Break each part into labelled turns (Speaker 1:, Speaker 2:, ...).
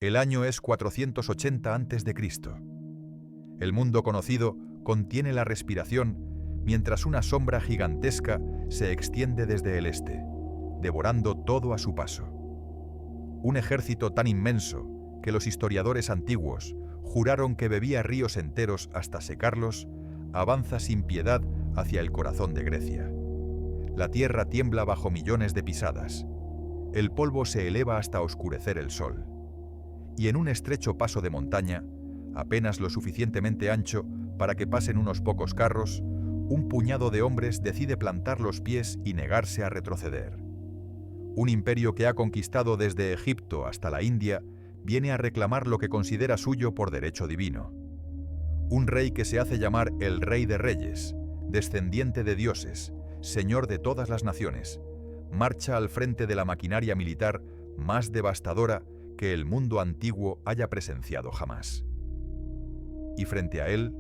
Speaker 1: El año es 480 a.C. El mundo conocido contiene la respiración mientras una sombra gigantesca se extiende desde el este, devorando todo a su paso. Un ejército tan inmenso que los historiadores antiguos juraron que bebía ríos enteros hasta secarlos, avanza sin piedad hacia el corazón de Grecia. La tierra tiembla bajo millones de pisadas. El polvo se eleva hasta oscurecer el sol. Y en un estrecho paso de montaña, apenas lo suficientemente ancho para que pasen unos pocos carros, un puñado de hombres decide plantar los pies y negarse a retroceder. Un imperio que ha conquistado desde Egipto hasta la India viene a reclamar lo que considera suyo por derecho divino. Un rey que se hace llamar el Rey de Reyes, descendiente de dioses, señor de todas las naciones, marcha al frente de la maquinaria militar más devastadora que el mundo antiguo haya presenciado jamás. Y frente a él,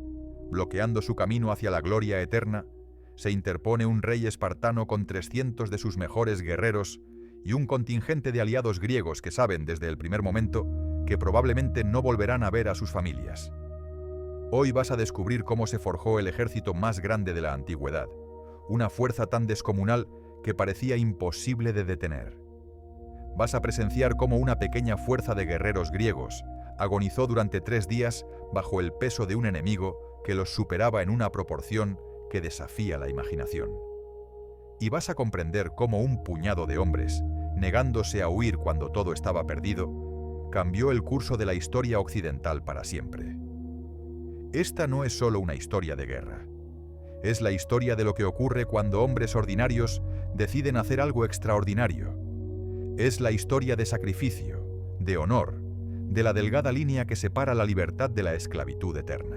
Speaker 1: bloqueando su camino hacia la gloria eterna, se interpone un rey espartano con 300 de sus mejores guerreros y un contingente de aliados griegos que saben desde el primer momento que probablemente no volverán a ver a sus familias. Hoy vas a descubrir cómo se forjó el ejército más grande de la antigüedad, una fuerza tan descomunal que parecía imposible de detener. Vas a presenciar cómo una pequeña fuerza de guerreros griegos agonizó durante 3 días bajo el peso de un enemigo que los superaba en una proporción que desafía la imaginación. Y vas a comprender cómo un puñado de hombres, negándose a huir cuando todo estaba perdido, cambió el curso de la historia occidental para siempre. Esta no es solo una historia de guerra. Es la historia de lo que ocurre cuando hombres ordinarios deciden hacer algo extraordinario. Es la historia de sacrificio, de honor, de la delgada línea que separa la libertad de la esclavitud eterna.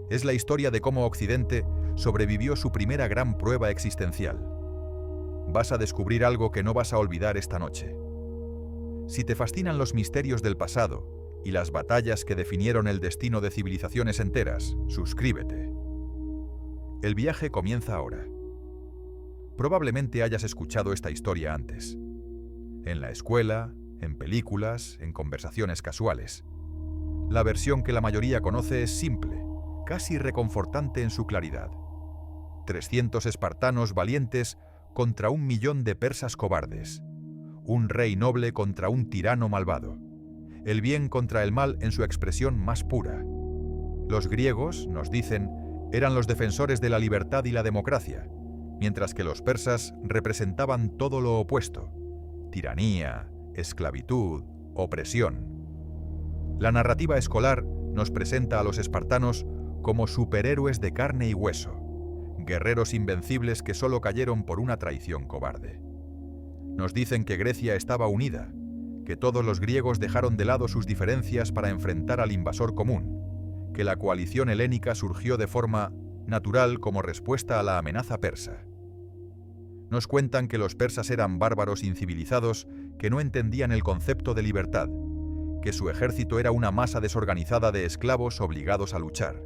Speaker 1: Es la historia de cómo Occidente sobrevivió su primera gran prueba existencial. Vas a descubrir algo que no vas a olvidar esta noche. Si te fascinan los misterios del pasado y las batallas que definieron el destino de civilizaciones enteras, suscríbete. El viaje comienza ahora. Probablemente hayas escuchado esta historia antes. En la escuela, en películas, en conversaciones casuales. La versión que la mayoría conoce es simple, casi reconfortante en su claridad. 300 espartanos valientes contra 1.000.000 de persas cobardes. Un rey noble contra un tirano malvado. El bien contra el mal en su expresión más pura. Los griegos, nos dicen, eran los defensores de la libertad y la democracia, mientras que los persas representaban todo lo opuesto: tiranía, esclavitud, opresión. La narrativa escolar nos presenta a los espartanos como superhéroes de carne y hueso, guerreros invencibles que solo cayeron por una traición cobarde. Nos dicen que Grecia estaba unida, que todos los griegos dejaron de lado sus diferencias para enfrentar al invasor común, que la coalición helénica surgió de forma natural como respuesta a la amenaza persa. Nos cuentan que los persas eran bárbaros incivilizados que no entendían el concepto de libertad, que su ejército era una masa desorganizada de esclavos obligados a luchar,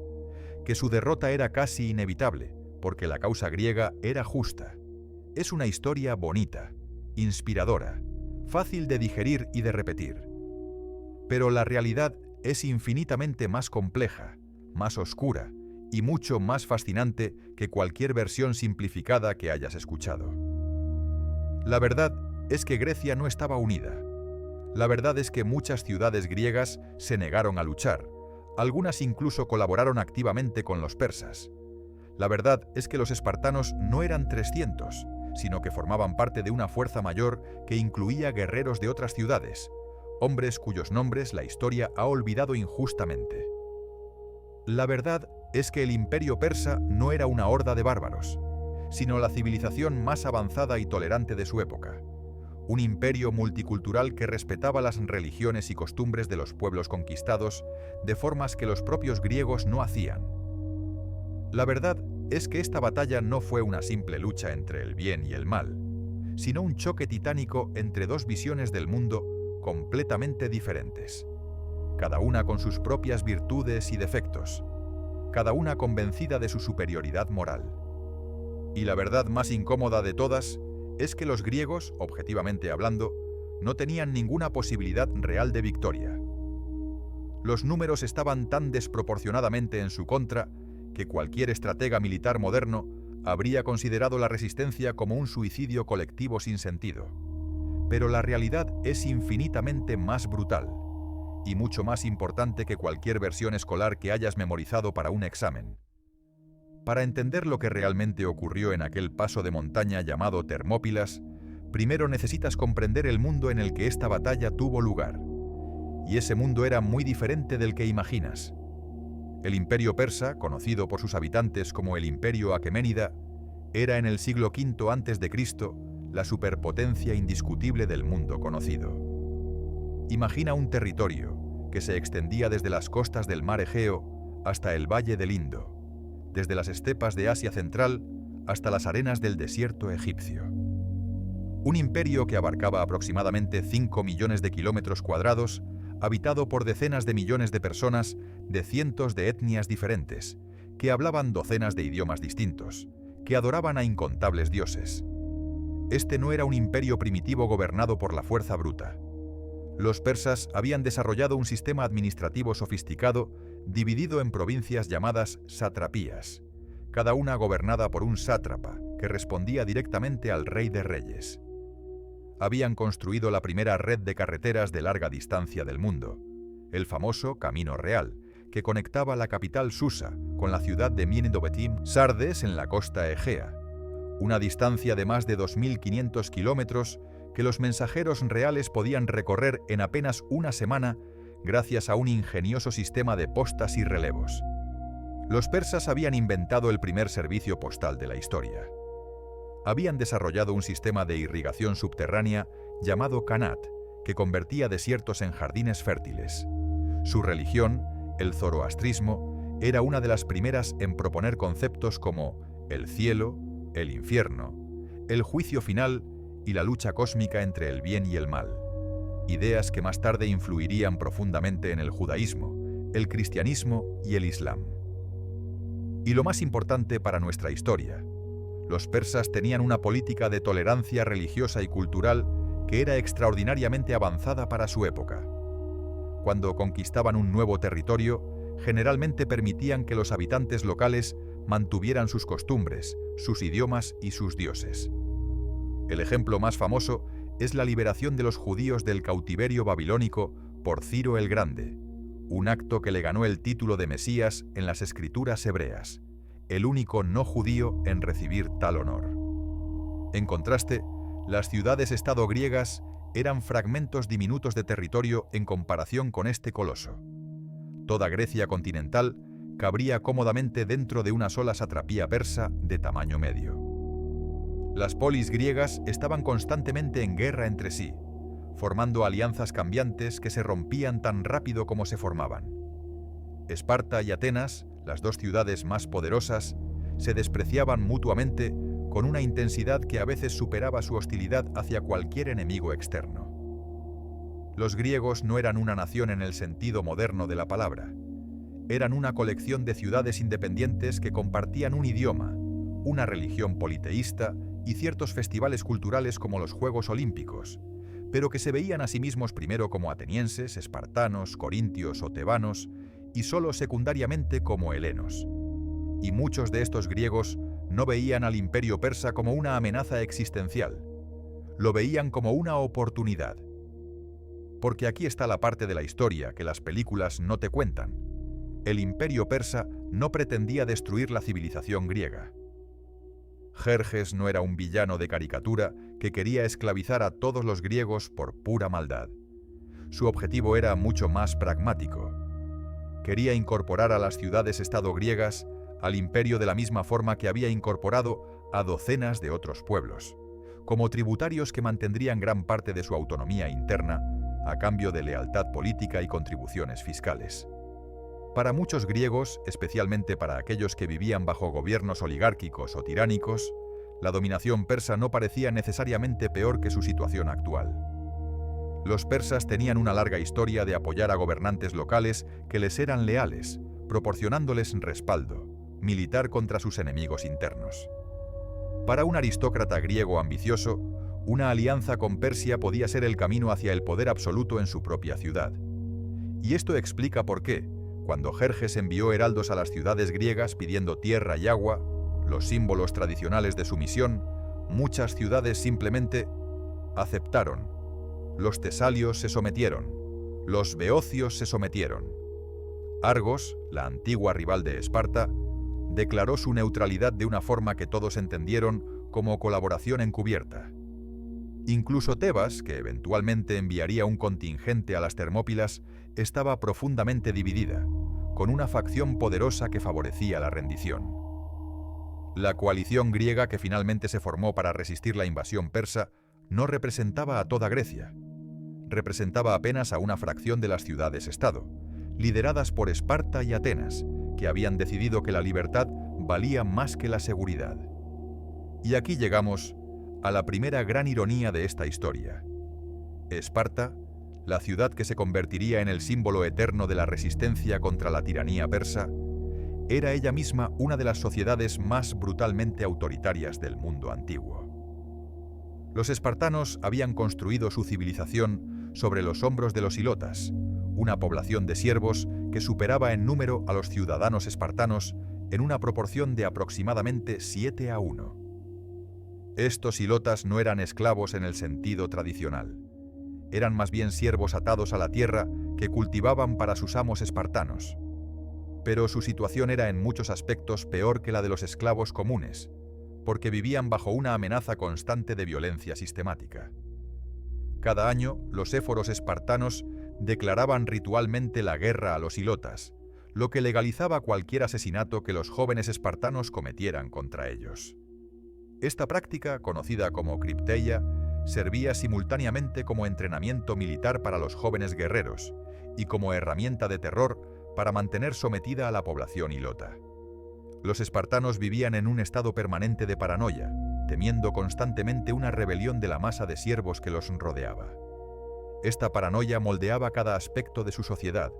Speaker 1: que su derrota era casi inevitable, porque la causa griega era justa. Es una historia bonita, inspiradora, fácil de digerir y de repetir. Pero la realidad es infinitamente más compleja, más oscura y mucho más fascinante que cualquier versión simplificada que hayas escuchado. La verdad es que Grecia no estaba unida. La verdad es que muchas ciudades griegas se negaron a luchar, algunas incluso colaboraron activamente con los persas. La verdad es que los espartanos no eran 300, sino que formaban parte de una fuerza mayor que incluía guerreros de otras ciudades, hombres cuyos nombres la historia ha olvidado injustamente. La verdad es que el imperio persa no era una horda de bárbaros, sino la civilización más avanzada y tolerante de su época. Un imperio multicultural que respetaba las religiones y costumbres de los pueblos conquistados de formas que los propios griegos no hacían. La verdad es que esta batalla no fue una simple lucha entre el bien y el mal, sino un choque titánico entre dos visiones del mundo completamente diferentes, cada una con sus propias virtudes y defectos, cada una convencida de su superioridad moral. Y la verdad más incómoda de todas es que los griegos, objetivamente hablando, no tenían ninguna posibilidad real de victoria. Los números estaban tan desproporcionadamente en su contra que cualquier estratega militar moderno habría considerado la resistencia como un suicidio colectivo sin sentido. Pero la realidad es infinitamente más brutal y mucho más importante que cualquier versión escolar que hayas memorizado para un examen. Para entender lo que realmente ocurrió en aquel paso de montaña llamado Termópilas, primero necesitas comprender el mundo en el que esta batalla tuvo lugar. Y ese mundo era muy diferente del que imaginas. El imperio persa, conocido por sus habitantes como el Imperio Aqueménida, era en el siglo V a.C. la superpotencia indiscutible del mundo conocido. Imagina un territorio que se extendía desde las costas del mar Egeo hasta el valle del Indo, desde las estepas de Asia Central hasta las arenas del desierto egipcio. Un imperio que abarcaba aproximadamente 5 millones de kilómetros cuadrados, habitado por decenas de millones de personas de cientos de etnias diferentes, que hablaban docenas de idiomas distintos, que adoraban a incontables dioses. Este no era un imperio primitivo gobernado por la fuerza bruta. Los persas habían desarrollado un sistema administrativo sofisticado dividido en provincias llamadas satrapías, cada una gobernada por un sátrapa que respondía directamente al rey de reyes. Habían construido la primera red de carreteras de larga distancia del mundo, el famoso Camino Real, que conectaba la capital Susa con la ciudad de Miendobetim, Sardes, en la costa Egea, una distancia de más de 2.500 kilómetros que los mensajeros reales podían recorrer en apenas una semana gracias a un ingenioso sistema de postas y relevos. Los persas habían inventado el primer servicio postal de la historia. Habían desarrollado un sistema de irrigación subterránea llamado Qanat, que convertía desiertos en jardines fértiles. Su religión, el zoroastrismo, era una de las primeras en proponer conceptos como el cielo, el infierno, el juicio final y la lucha cósmica entre el bien y el mal. Ideas que más tarde influirían profundamente en el judaísmo, el cristianismo y el islam. Y lo más importante para nuestra historia, los persas tenían una política de tolerancia religiosa y cultural que era extraordinariamente avanzada para su época. Cuando conquistaban un nuevo territorio, generalmente permitían que los habitantes locales mantuvieran sus costumbres, sus idiomas y sus dioses. El ejemplo más famoso es la liberación de los judíos del cautiverio babilónico por Ciro el Grande, un acto que le ganó el título de Mesías en las escrituras hebreas, el único no judío en recibir tal honor. En contraste, las ciudades-estado griegas eran fragmentos diminutos de territorio en comparación con este coloso. Toda Grecia continental cabría cómodamente dentro de una sola satrapía persa de tamaño medio. Las polis griegas estaban constantemente en guerra entre sí, formando alianzas cambiantes que se rompían tan rápido como se formaban. Esparta y Atenas, las dos ciudades más poderosas, se despreciaban mutuamente con una intensidad que a veces superaba su hostilidad hacia cualquier enemigo externo. Los griegos no eran una nación en el sentido moderno de la palabra. Eran una colección de ciudades independientes que compartían un idioma, una religión politeísta y ciertos festivales culturales como los Juegos Olímpicos, pero que se veían a sí mismos primero como atenienses, espartanos, corintios o tebanos, y solo secundariamente como helenos. Y muchos de estos griegos no veían al imperio persa como una amenaza existencial, lo veían como una oportunidad. Porque aquí está la parte de la historia que las películas no te cuentan. El imperio persa no pretendía destruir la civilización griega. Jerjes no era un villano de caricatura que quería esclavizar a todos los griegos por pura maldad. Su objetivo era mucho más pragmático. Quería incorporar a las ciudades-estado griegas al imperio de la misma forma que había incorporado a docenas de otros pueblos, como tributarios que mantendrían gran parte de su autonomía interna a cambio de lealtad política y contribuciones fiscales. Para muchos griegos, especialmente para aquellos que vivían bajo gobiernos oligárquicos o tiránicos, la dominación persa no parecía necesariamente peor que su situación actual. Los persas tenían una larga historia de apoyar a gobernantes locales que les eran leales, proporcionándoles respaldo militar contra sus enemigos internos. Para un aristócrata griego ambicioso, Una alianza con Persia podía ser el camino hacia el poder absoluto en su propia ciudad. Y esto explica por qué, cuando Jerjes envió heraldos a las ciudades griegas pidiendo tierra y agua, los símbolos tradicionales de su misión, muchas ciudades simplemente aceptaron. Los tesalios se sometieron. Los beocios se sometieron. Argos, la antigua rival de Esparta, declaró su neutralidad de una forma que todos entendieron como colaboración encubierta. Incluso Tebas, que eventualmente enviaría un contingente a las Termópilas, estaba profundamente dividida, con una facción poderosa que favorecía la rendición. La coalición griega que finalmente se formó para resistir la invasión persa no representaba a toda Grecia. Representaba apenas a una fracción de las ciudades-estado, lideradas por Esparta y Atenas, que habían decidido que la libertad valía más que la seguridad. Y aquí llegamos a la primera gran ironía de esta historia. Esparta, la ciudad que se convertiría en el símbolo eterno de la resistencia contra la tiranía persa, era ella misma una de las sociedades más brutalmente autoritarias del mundo antiguo. Los espartanos habían construido su civilización sobre los hombros de los ilotas, una población de siervos que superaba en número a los ciudadanos espartanos en una proporción de aproximadamente 7-1. Estos ilotas no eran esclavos en el sentido tradicional. Eran más bien siervos atados a la tierra que cultivaban para sus amos espartanos. Pero su situación era en muchos aspectos peor que la de los esclavos comunes, porque vivían bajo una amenaza constante de violencia sistemática. Cada año, los éforos espartanos declaraban ritualmente la guerra a los ilotas, lo que legalizaba cualquier asesinato que los jóvenes espartanos cometieran contra ellos. Esta práctica, conocida como cripteia, servía simultáneamente como entrenamiento militar para los jóvenes guerreros y como herramienta de terror para mantener sometida a la población ilota. Los espartanos vivían en un estado permanente de paranoia, temiendo constantemente una rebelión de la masa de siervos que los rodeaba. Esta paranoia moldeaba cada aspecto de su sociedad,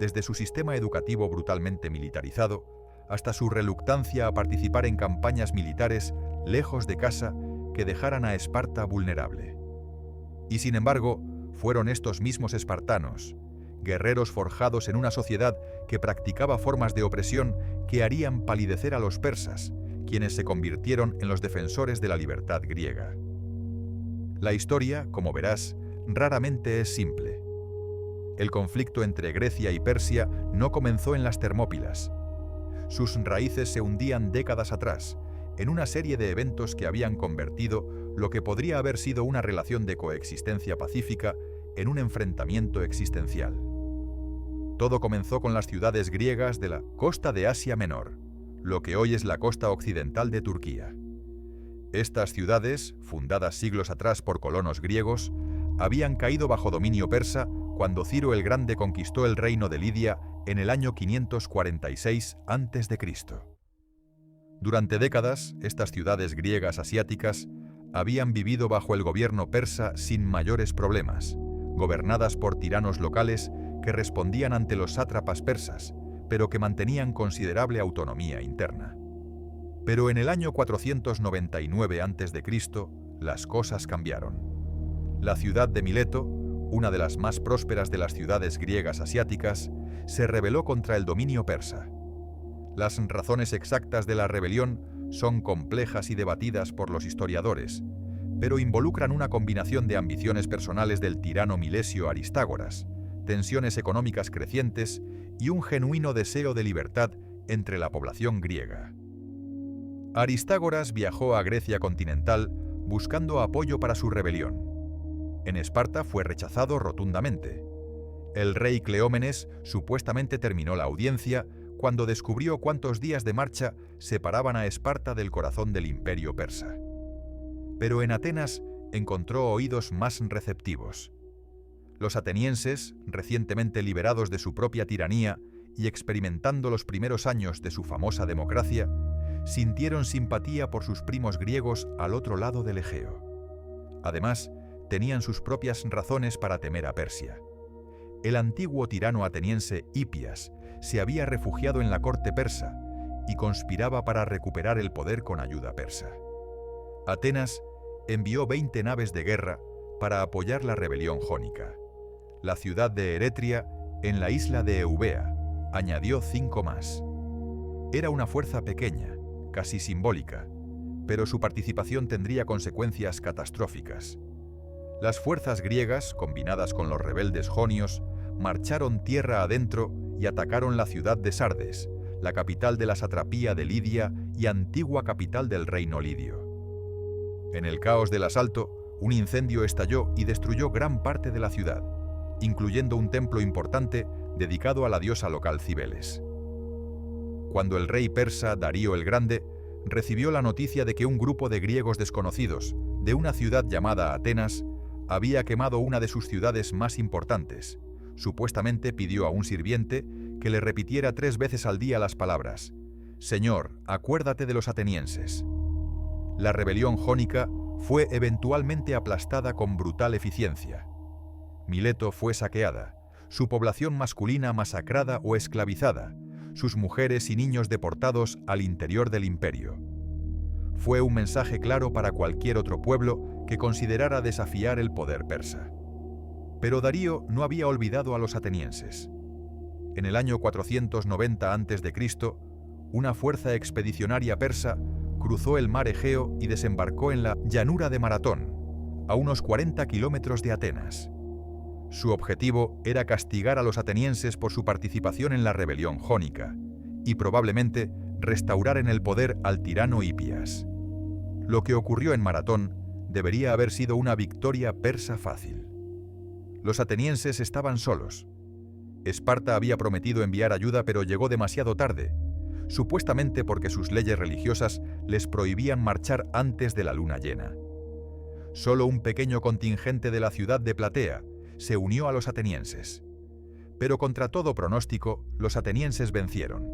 Speaker 1: desde su sistema educativo brutalmente militarizado hasta su reluctancia a participar en campañas militares lejos de casa que dejaran a Esparta vulnerable. Y sin embargo, fueron estos mismos espartanos, guerreros forjados en una sociedad que practicaba formas de opresión que harían palidecer a los persas, quienes se convirtieron en los defensores de la libertad griega. La historia, como verás, raramente es simple. El conflicto entre Grecia y Persia no comenzó en las Termópilas. Sus raíces se hundían décadas atrás, en una serie de eventos que habían convertido lo que podría haber sido una relación de coexistencia pacífica en un enfrentamiento existencial. Todo comenzó con las ciudades griegas de la costa de Asia Menor, lo que hoy es la costa occidental de Turquía. Estas ciudades, fundadas siglos atrás por colonos griegos, habían caído bajo dominio persa cuando Ciro el Grande conquistó el reino de Lidia en el año 546 a.C. Durante décadas, estas ciudades griegas asiáticas habían vivido bajo el gobierno persa sin mayores problemas, gobernadas por tiranos locales que respondían ante los sátrapas persas, pero que mantenían considerable autonomía interna. Pero en el año 499 a.C., las cosas cambiaron. La ciudad de Mileto, una de las más prósperas de las ciudades griegas asiáticas, se rebeló contra el dominio persa. Las razones exactas de la rebelión son complejas y debatidas por los historiadores, pero involucran una combinación de ambiciones personales del tirano milesio Aristágoras, tensiones económicas crecientes y un genuino deseo de libertad entre la población griega. Aristágoras viajó a Grecia continental buscando apoyo para su rebelión. En Esparta fue rechazado rotundamente. El rey Cleómenes supuestamente terminó la audiencia cuando descubrió cuántos días de marcha separaban a Esparta del corazón del imperio persa. Pero en Atenas encontró oídos más receptivos. Los atenienses, recientemente liberados de su propia tiranía y experimentando los primeros años de su famosa democracia, sintieron simpatía por sus primos griegos al otro lado del Egeo. Además, tenían sus propias razones para temer a Persia. El antiguo tirano ateniense Hipias se había refugiado en la corte persa y conspiraba para recuperar el poder con ayuda persa. Atenas envió 20 naves de guerra para apoyar la rebelión jónica. La ciudad de Eretria, en la isla de Eubea, añadió 5 más. Era una fuerza pequeña, casi simbólica, pero su participación tendría consecuencias catastróficas. Las fuerzas griegas, combinadas con los rebeldes jonios, marcharon tierra adentro y atacaron la ciudad de Sardes, la capital de la satrapía de Lidia y antigua capital del reino lidio. En el caos del asalto, un incendio estalló y destruyó gran parte de la ciudad, incluyendo un templo importante dedicado a la diosa local Cibeles. Cuando el rey persa Darío el Grande recibió la noticia de que un grupo de griegos desconocidos, de una ciudad llamada Atenas, había quemado una de sus ciudades más importantes, supuestamente pidió a un sirviente que le repitiera 3 veces al día las palabras: «Señor, acuérdate de los atenienses». La rebelión jónica fue eventualmente aplastada con brutal eficiencia. Mileto fue saqueada, su población masculina masacrada o esclavizada, sus mujeres y niños deportados al interior del imperio. Fue un mensaje claro para cualquier otro pueblo que considerara desafiar el poder persa. Pero Darío no había olvidado a los atenienses. En el año 490 a.C., una fuerza expedicionaria persa cruzó el mar Egeo y desembarcó en la llanura de Maratón, a unos 40 kilómetros de Atenas. Su objetivo era castigar a los atenienses por su participación en la rebelión jónica y probablemente restaurar en el poder al tirano Hipias. Lo que ocurrió en Maratón debería haber sido una victoria persa fácil. Los atenienses estaban solos. Esparta había prometido enviar ayuda, pero llegó demasiado tarde, supuestamente porque sus leyes religiosas les prohibían marchar antes de la luna llena. Solo un pequeño contingente de la ciudad de Platea se unió a los atenienses. Pero contra todo pronóstico, los atenienses vencieron.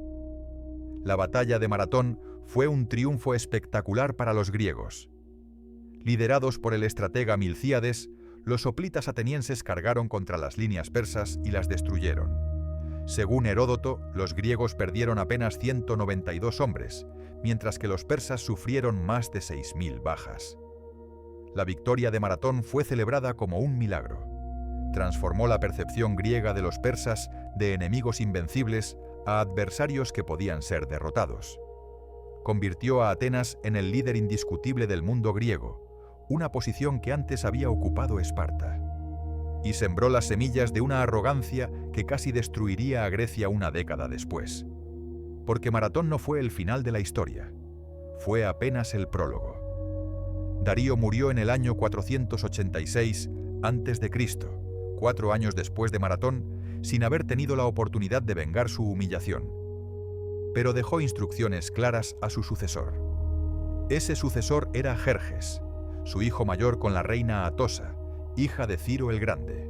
Speaker 1: La batalla de Maratón fue un triunfo espectacular para los griegos. Liderados por el estratega Milcíades, los hoplitas atenienses cargaron contra las líneas persas y las destruyeron. Según Heródoto, los griegos perdieron apenas 192 hombres, mientras que los persas sufrieron más de 6.000 bajas. La victoria de Maratón fue celebrada como un milagro. Transformó la percepción griega de los persas de enemigos invencibles a adversarios que podían ser derrotados. Convirtió a Atenas en el líder indiscutible del mundo griego, una posición que antes había ocupado Esparta. Y sembró las semillas de una arrogancia que casi destruiría a Grecia una década después. Porque Maratón no fue el final de la historia, fue apenas el prólogo. Darío murió en el año 486 a.C., 4 años después de Maratón, sin haber tenido la oportunidad de vengar su humillación. Pero dejó instrucciones claras a su sucesor. Ese sucesor era Jerjes, su hijo mayor con la reina Atosa, hija de Ciro el Grande.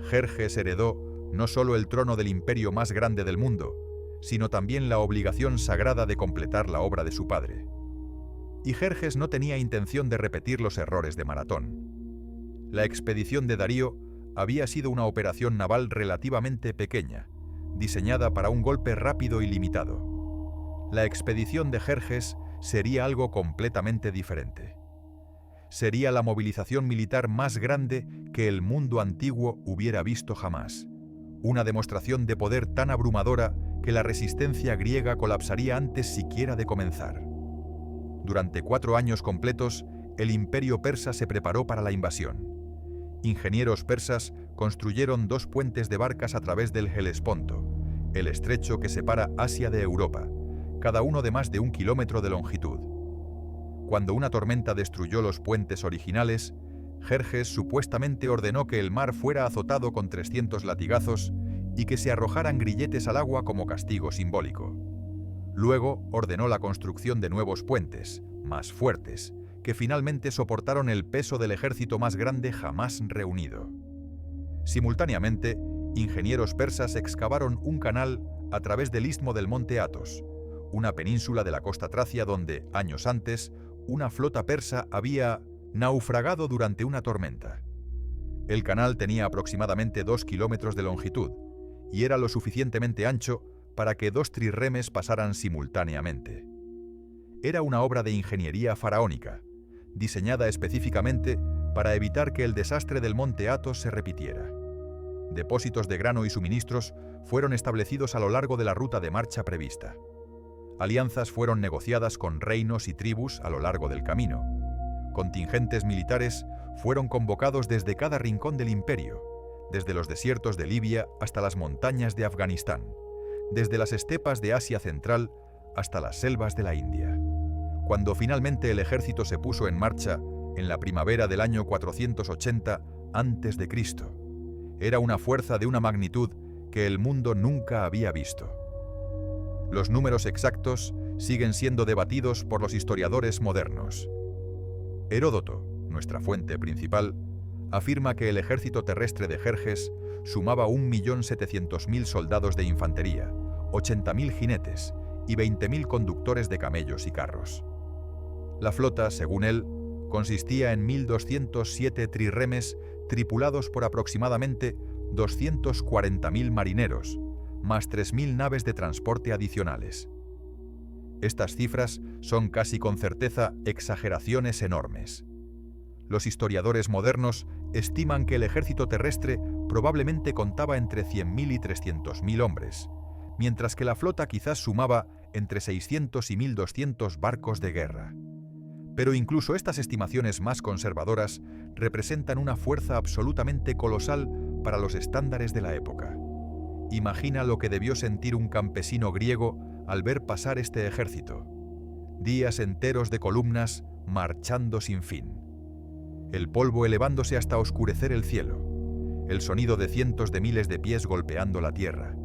Speaker 1: Jerjes heredó no solo el trono del imperio más grande del mundo, sino también la obligación sagrada de completar la obra de su padre. Y Jerjes no tenía intención de repetir los errores de Maratón. La expedición de Darío había sido una operación naval relativamente pequeña, diseñada para un golpe rápido y limitado. La expedición de Jerjes sería algo completamente diferente. Sería la movilización militar más grande que el mundo antiguo hubiera visto jamás. Una demostración de poder tan abrumadora que la resistencia griega colapsaría antes siquiera de comenzar. Durante 4 años completos, el imperio persa se preparó para la invasión. Ingenieros persas construyeron 2 puentes de barcas a través del Helesponto, el estrecho que separa Asia de Europa, cada uno de más de 1 kilómetro de longitud. Cuando una tormenta destruyó los puentes originales, Jerjes supuestamente ordenó que el mar fuera azotado con 300 latigazos y que se arrojaran grilletes al agua como castigo simbólico. Luego ordenó la construcción de nuevos puentes, más fuertes, que finalmente soportaron el peso del ejército más grande jamás reunido. Simultáneamente, ingenieros persas excavaron un canal a través del istmo del monte Athos, una península de la costa tracia donde, años antes, una flota persa había naufragado durante una tormenta. El canal tenía aproximadamente 2 kilómetros de longitud y era lo suficientemente ancho para que 2 trirremes pasaran simultáneamente. Era una obra de ingeniería faraónica, diseñada específicamente para evitar que el desastre del monte Athos se repitiera. Depósitos de grano y suministros fueron establecidos a lo largo de la ruta de marcha prevista. Alianzas fueron negociadas con reinos y tribus a lo largo del camino. Contingentes militares fueron convocados desde cada rincón del imperio, desde los desiertos de Libia hasta las montañas de Afganistán, desde las estepas de Asia Central hasta las selvas de la India. Cuando finalmente el ejército se puso en marcha en la primavera del año 480 a.C., era una fuerza de una magnitud que el mundo nunca había visto. Los números exactos siguen siendo debatidos por los historiadores modernos. Heródoto, nuestra fuente principal, afirma que el ejército terrestre de Jerjes sumaba 1.700.000 soldados de infantería, 80.000 jinetes y 20.000 conductores de camellos y carros. La flota, según él, consistía en 1.207 trirremes tripulados por aproximadamente 240.000 marineros, más 3.000 naves de transporte adicionales. Estas cifras son casi con certeza exageraciones enormes. Los historiadores modernos estiman que el ejército terrestre probablemente contaba entre 100.000 y 300.000 hombres, mientras que la flota quizás sumaba entre 600 y 1.200 barcos de guerra. Pero incluso estas estimaciones más conservadoras representan una fuerza absolutamente colosal para los estándares de la época. Imagina lo que debió sentir un campesino griego al ver pasar este ejército. Días enteros de columnas marchando sin fin. El polvo elevándose hasta oscurecer el cielo. El sonido de cientos de miles de pies golpeando la tierra.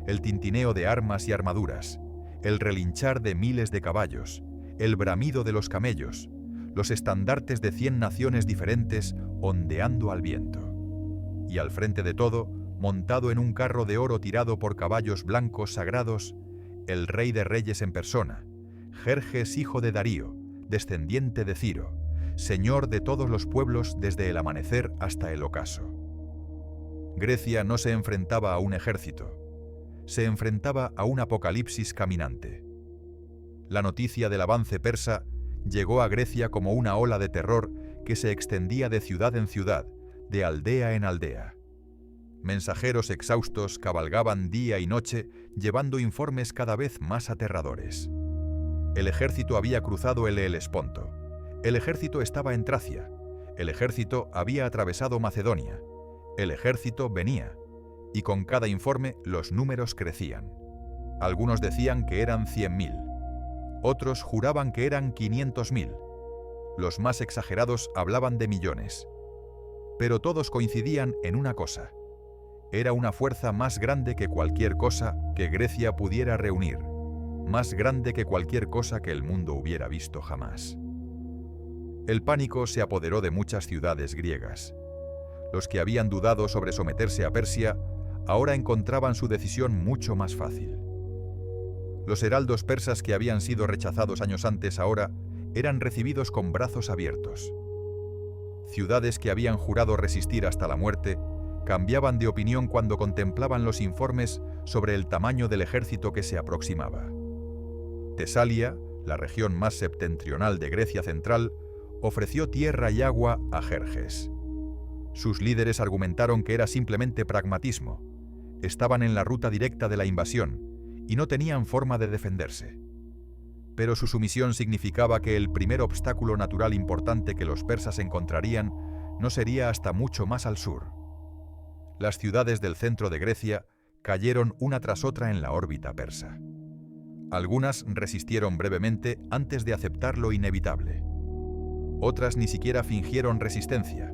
Speaker 1: El tintineo de armas y armaduras. El relinchar de miles de caballos. El bramido de los camellos. Los estandartes de 100 naciones diferentes ondeando al viento. Y al frente de todo, montado en un carro de oro tirado por caballos blancos sagrados, el rey de reyes en persona, Jerjes hijo de Darío, descendiente de Ciro, señor de todos los pueblos desde el amanecer hasta el ocaso. Grecia no se enfrentaba a un ejército, se enfrentaba a un apocalipsis caminante. La noticia del avance persa llegó a Grecia como una ola de terror que se extendía de ciudad en ciudad, de aldea en aldea. Mensajeros exhaustos cabalgaban día y noche llevando informes cada vez más aterradores. El ejército había cruzado el Helesponto. El ejército estaba en Tracia. El ejército había atravesado Macedonia. El ejército venía. Y con cada informe los números crecían. Algunos decían que eran 100.000. Otros juraban que eran 500.000. Los más exagerados hablaban de millones. Pero todos coincidían en una cosa. Era una fuerza más grande que cualquier cosa que Grecia pudiera reunir, más grande que cualquier cosa que el mundo hubiera visto jamás. El pánico se apoderó de muchas ciudades griegas. Los que habían dudado sobre someterse a Persia ahora encontraban su decisión mucho más fácil. Los heraldos persas que habían sido rechazados años antes ahora eran recibidos con brazos abiertos. Ciudades que habían jurado resistir hasta la muerte cambiaban de opinión cuando contemplaban los informes sobre el tamaño del ejército que se aproximaba. Tesalia, la región más septentrional de Grecia central, ofreció tierra y agua a Jerjes. Sus líderes argumentaron que era simplemente pragmatismo. Estaban en la ruta directa de la invasión y no tenían forma de defenderse. Pero su sumisión significaba que el primer obstáculo natural importante que los persas encontrarían no sería hasta mucho más al sur. Las ciudades del centro de Grecia cayeron una tras otra en la órbita persa. Algunas resistieron brevemente antes de aceptar lo inevitable. Otras ni siquiera fingieron resistencia.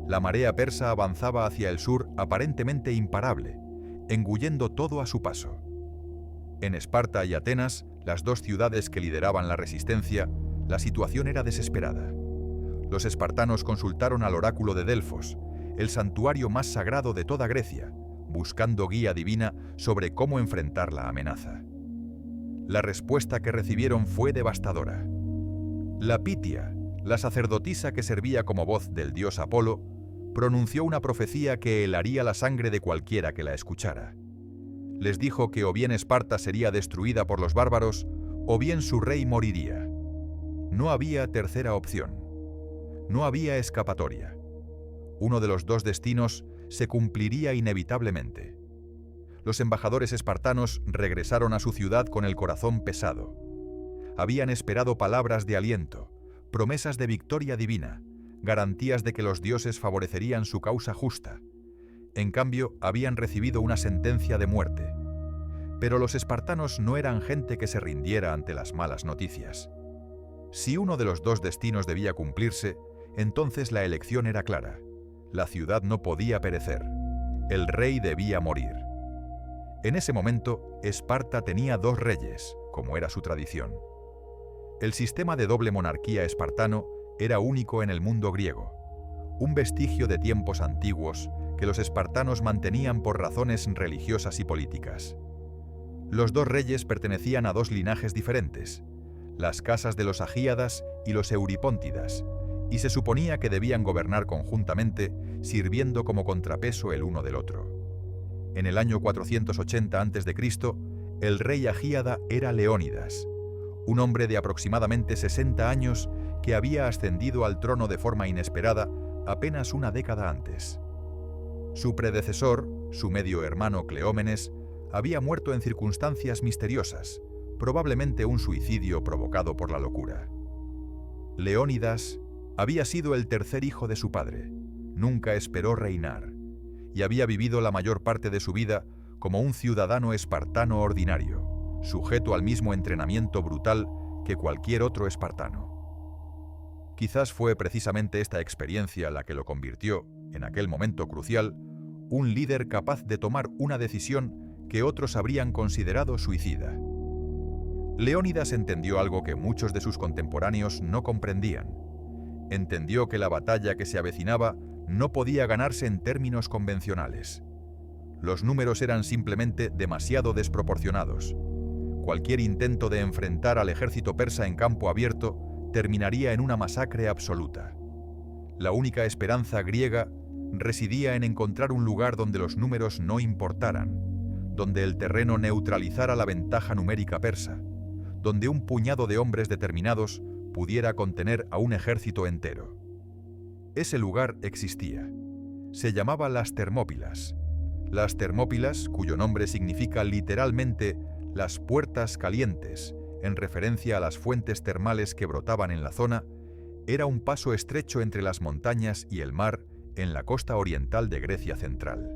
Speaker 1: La marea persa avanzaba hacia el sur aparentemente imparable, engullendo todo a su paso. En Esparta y Atenas, las dos ciudades que lideraban la resistencia, la situación era desesperada. Los espartanos consultaron al oráculo de Delfos, el santuario más sagrado de toda Grecia, buscando guía divina sobre cómo enfrentar la amenaza. La respuesta que recibieron fue devastadora. La Pitia, la sacerdotisa que servía como voz del dios Apolo, pronunció una profecía que helaría la sangre de cualquiera que la escuchara. Les dijo que o bien Esparta sería destruida por los bárbaros, o bien su rey moriría. No había tercera opción. No había escapatoria. Uno de los dos destinos se cumpliría inevitablemente. Los embajadores espartanos regresaron a su ciudad con el corazón pesado. Habían esperado palabras de aliento, promesas de victoria divina, garantías de que los dioses favorecerían su causa justa. En cambio, habían recibido una sentencia de muerte. Pero los espartanos no eran gente que se rindiera ante las malas noticias. Si uno de los dos destinos debía cumplirse, entonces la elección era clara. La ciudad no podía perecer. El rey debía morir. En ese momento, Esparta tenía dos reyes, como era su tradición. El sistema de doble monarquía espartano era único en el mundo griego, un vestigio de tiempos antiguos que los espartanos mantenían por razones religiosas y políticas. Los dos reyes pertenecían a dos linajes diferentes, las casas de los Agíadas y los Euripóntidas, y se suponía que debían gobernar conjuntamente, sirviendo como contrapeso el uno del otro. En el año 480 a.C., el rey Agíada era Leónidas, un hombre de aproximadamente 60 años que había ascendido al trono de forma inesperada apenas una década antes. Su predecesor, su medio hermano Cleómenes, había muerto en circunstancias misteriosas, probablemente un suicidio provocado por la locura. Leónidas había sido el tercer hijo de su padre, nunca esperó reinar, y había vivido la mayor parte de su vida como un ciudadano espartano ordinario, sujeto al mismo entrenamiento brutal que cualquier otro espartano. Quizás fue precisamente esta experiencia la que lo convirtió, en aquel momento crucial, un líder capaz de tomar una decisión que otros habrían considerado suicida. Leónidas entendió algo que muchos de sus contemporáneos no comprendían. Entendió que la batalla que se avecinaba no podía ganarse en términos convencionales. Los números eran simplemente demasiado desproporcionados. Cualquier intento de enfrentar al ejército persa en campo abierto terminaría en una masacre absoluta. La única esperanza griega residía en encontrar un lugar donde los números no importaran, donde el terreno neutralizara la ventaja numérica persa, donde un puñado de hombres determinados pudiera contener a un ejército entero. Ese lugar existía. Se llamaba las Termópilas. Las Termópilas, cuyo nombre significa literalmente las puertas calientes, en referencia a las fuentes termales que brotaban en la zona, era un paso estrecho entre las montañas y el mar en la costa oriental de Grecia central.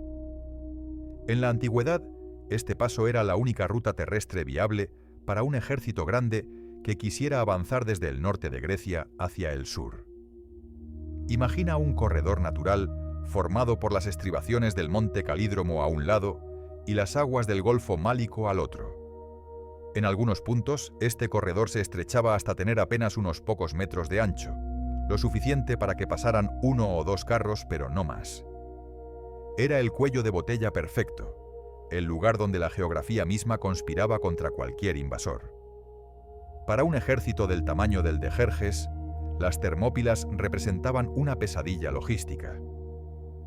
Speaker 1: En la antigüedad, este paso era la única ruta terrestre viable para un ejército grande que quisiera avanzar desde el norte de Grecia hacia el sur. Imagina un corredor natural formado por las estribaciones del monte Calídromo a un lado y las aguas del Golfo Málico al otro. En algunos puntos, este corredor se estrechaba hasta tener apenas unos pocos metros de ancho, lo suficiente para que pasaran uno o dos carros, pero no más. Era el cuello de botella perfecto, el lugar donde la geografía misma conspiraba contra cualquier invasor. Para un ejército del tamaño del de Jerjes, las Termópilas representaban una pesadilla logística.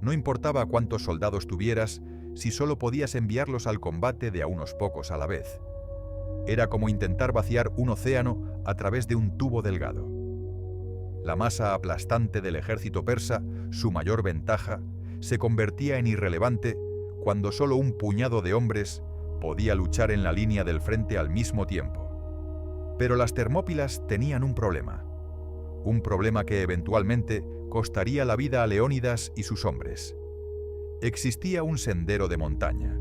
Speaker 1: No importaba cuántos soldados tuvieras si solo podías enviarlos al combate de a unos pocos a la vez. Era como intentar vaciar un océano a través de un tubo delgado. La masa aplastante del ejército persa, su mayor ventaja, se convertía en irrelevante cuando solo un puñado de hombres podía luchar en la línea del frente al mismo tiempo. Pero las Termópilas tenían un problema que eventualmente costaría la vida a Leónidas y sus hombres. Existía un sendero de montaña,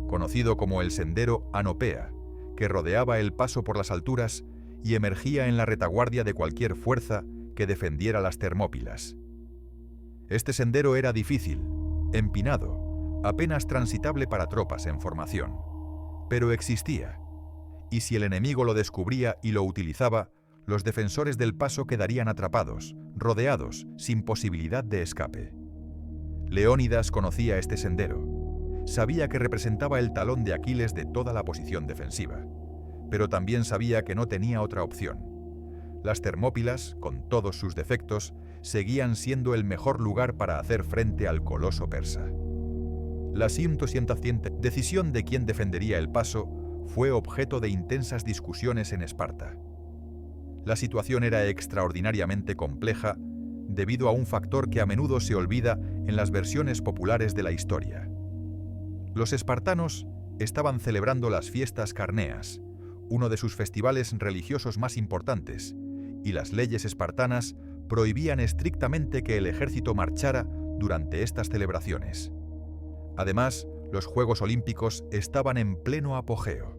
Speaker 1: conocido como el Sendero Anopea, que rodeaba el paso por las alturas y emergía en la retaguardia de cualquier fuerza que defendiera las Termópilas. Este sendero era difícil, empinado, apenas transitable para tropas en formación, pero existía, y si el enemigo lo descubría y lo utilizaba, los defensores del paso quedarían atrapados, rodeados, sin posibilidad de escape. Leónidas conocía este sendero. Sabía que representaba el talón de Aquiles de toda la posición defensiva, pero también sabía que no tenía otra opción. Las Termópilas, con todos sus defectos, seguían siendo el mejor lugar para hacer frente al coloso persa. La decisión de quién defendería el paso fue objeto de intensas discusiones en Esparta. La situación era extraordinariamente compleja, debido a un factor que a menudo se olvida en las versiones populares de la historia. Los espartanos estaban celebrando las fiestas carneas, uno de sus festivales religiosos más importantes, y las leyes espartanas prohibían estrictamente que el ejército marchara durante estas celebraciones. Además, los Juegos Olímpicos estaban en pleno apogeo.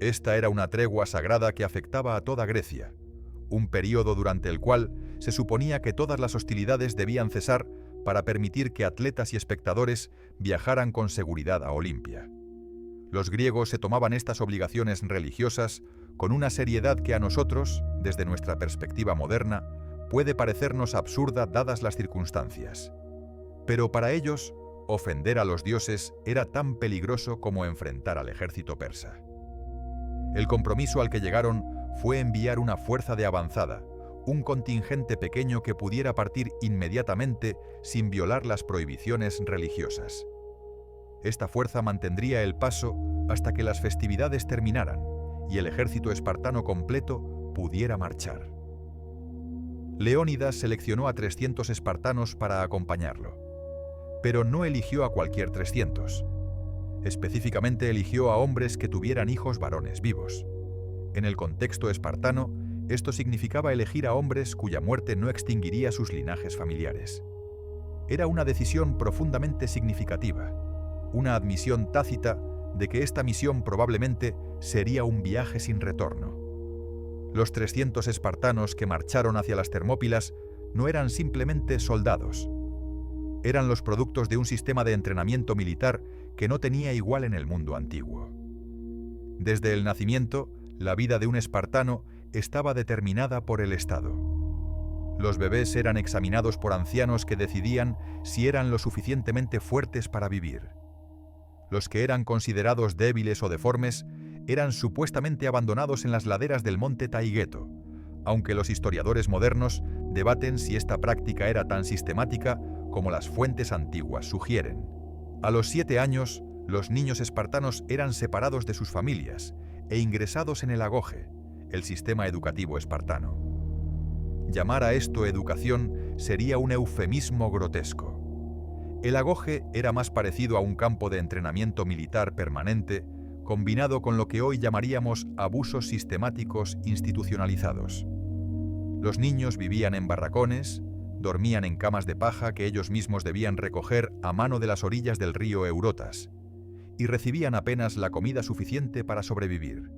Speaker 1: Esta era una tregua sagrada que afectaba a toda Grecia, un período durante el cual se suponía que todas las hostilidades debían cesar para permitir que atletas y espectadores viajaran con seguridad a Olimpia. Los griegos se tomaban estas obligaciones religiosas con una seriedad que a nosotros, desde nuestra perspectiva moderna, puede parecernos absurda dadas las circunstancias. Pero para ellos, ofender a los dioses era tan peligroso como enfrentar al ejército persa. El compromiso al que llegaron fue enviar una fuerza de avanzada, un contingente pequeño que pudiera partir inmediatamente sin violar las prohibiciones religiosas. Esta fuerza mantendría el paso hasta que las festividades terminaran y el ejército espartano completo pudiera marchar. Leónidas seleccionó a 300 espartanos para acompañarlo, pero no eligió a cualquier 300. Específicamente eligió a hombres que tuvieran hijos varones vivos. En el contexto espartano, esto significaba elegir a hombres cuya muerte no extinguiría sus linajes familiares. Era una decisión profundamente significativa, una admisión tácita de que esta misión probablemente sería un viaje sin retorno. Los 300 espartanos que marcharon hacia las Termópilas no eran simplemente soldados. Eran los productos de un sistema de entrenamiento militar que no tenía igual en el mundo antiguo. Desde el nacimiento, la vida de un espartano estaba determinada por el Estado. Los bebés eran examinados por ancianos que decidían si eran lo suficientemente fuertes para vivir. Los que eran considerados débiles o deformes eran supuestamente abandonados en las laderas del monte Taygeto, aunque los historiadores modernos debaten si esta práctica era tan sistemática como las fuentes antiguas sugieren. A los 7 años, los niños espartanos eran separados de sus familias e ingresados en el agoge, el sistema educativo espartano. Llamar a esto educación sería un eufemismo grotesco. El agoge era más parecido a un campo de entrenamiento militar permanente, combinado con lo que hoy llamaríamos abusos sistemáticos institucionalizados. Los niños vivían en barracones, dormían en camas de paja que ellos mismos debían recoger a mano de las orillas del río Eurotas, y recibían apenas la comida suficiente para sobrevivir.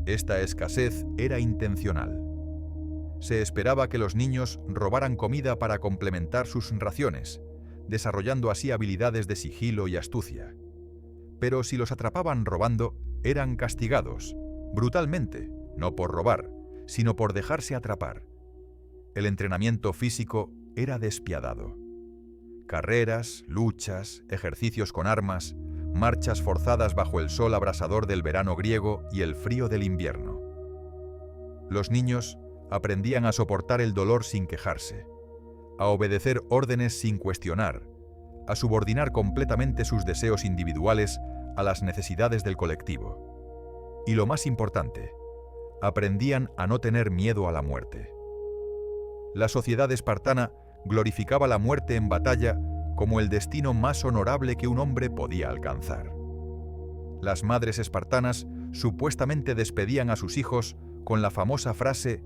Speaker 1: Esta escasez era intencional. Se esperaba que los niños robaran comida para complementar sus raciones, desarrollando así habilidades de sigilo y astucia. Pero si los atrapaban robando, eran castigados, brutalmente, no por robar, sino por dejarse atrapar. El entrenamiento físico era despiadado. Carreras, luchas, ejercicios con armas, marchas forzadas bajo el sol abrasador del verano griego y el frío del invierno. Los niños aprendían a soportar el dolor sin quejarse, a obedecer órdenes sin cuestionar, a subordinar completamente sus deseos individuales a las necesidades del colectivo. Y lo más importante, aprendían a no tener miedo a la muerte. La sociedad espartana glorificaba la muerte en batalla como el destino más honorable que un hombre podía alcanzar. Las madres espartanas supuestamente despedían a sus hijos con la famosa frase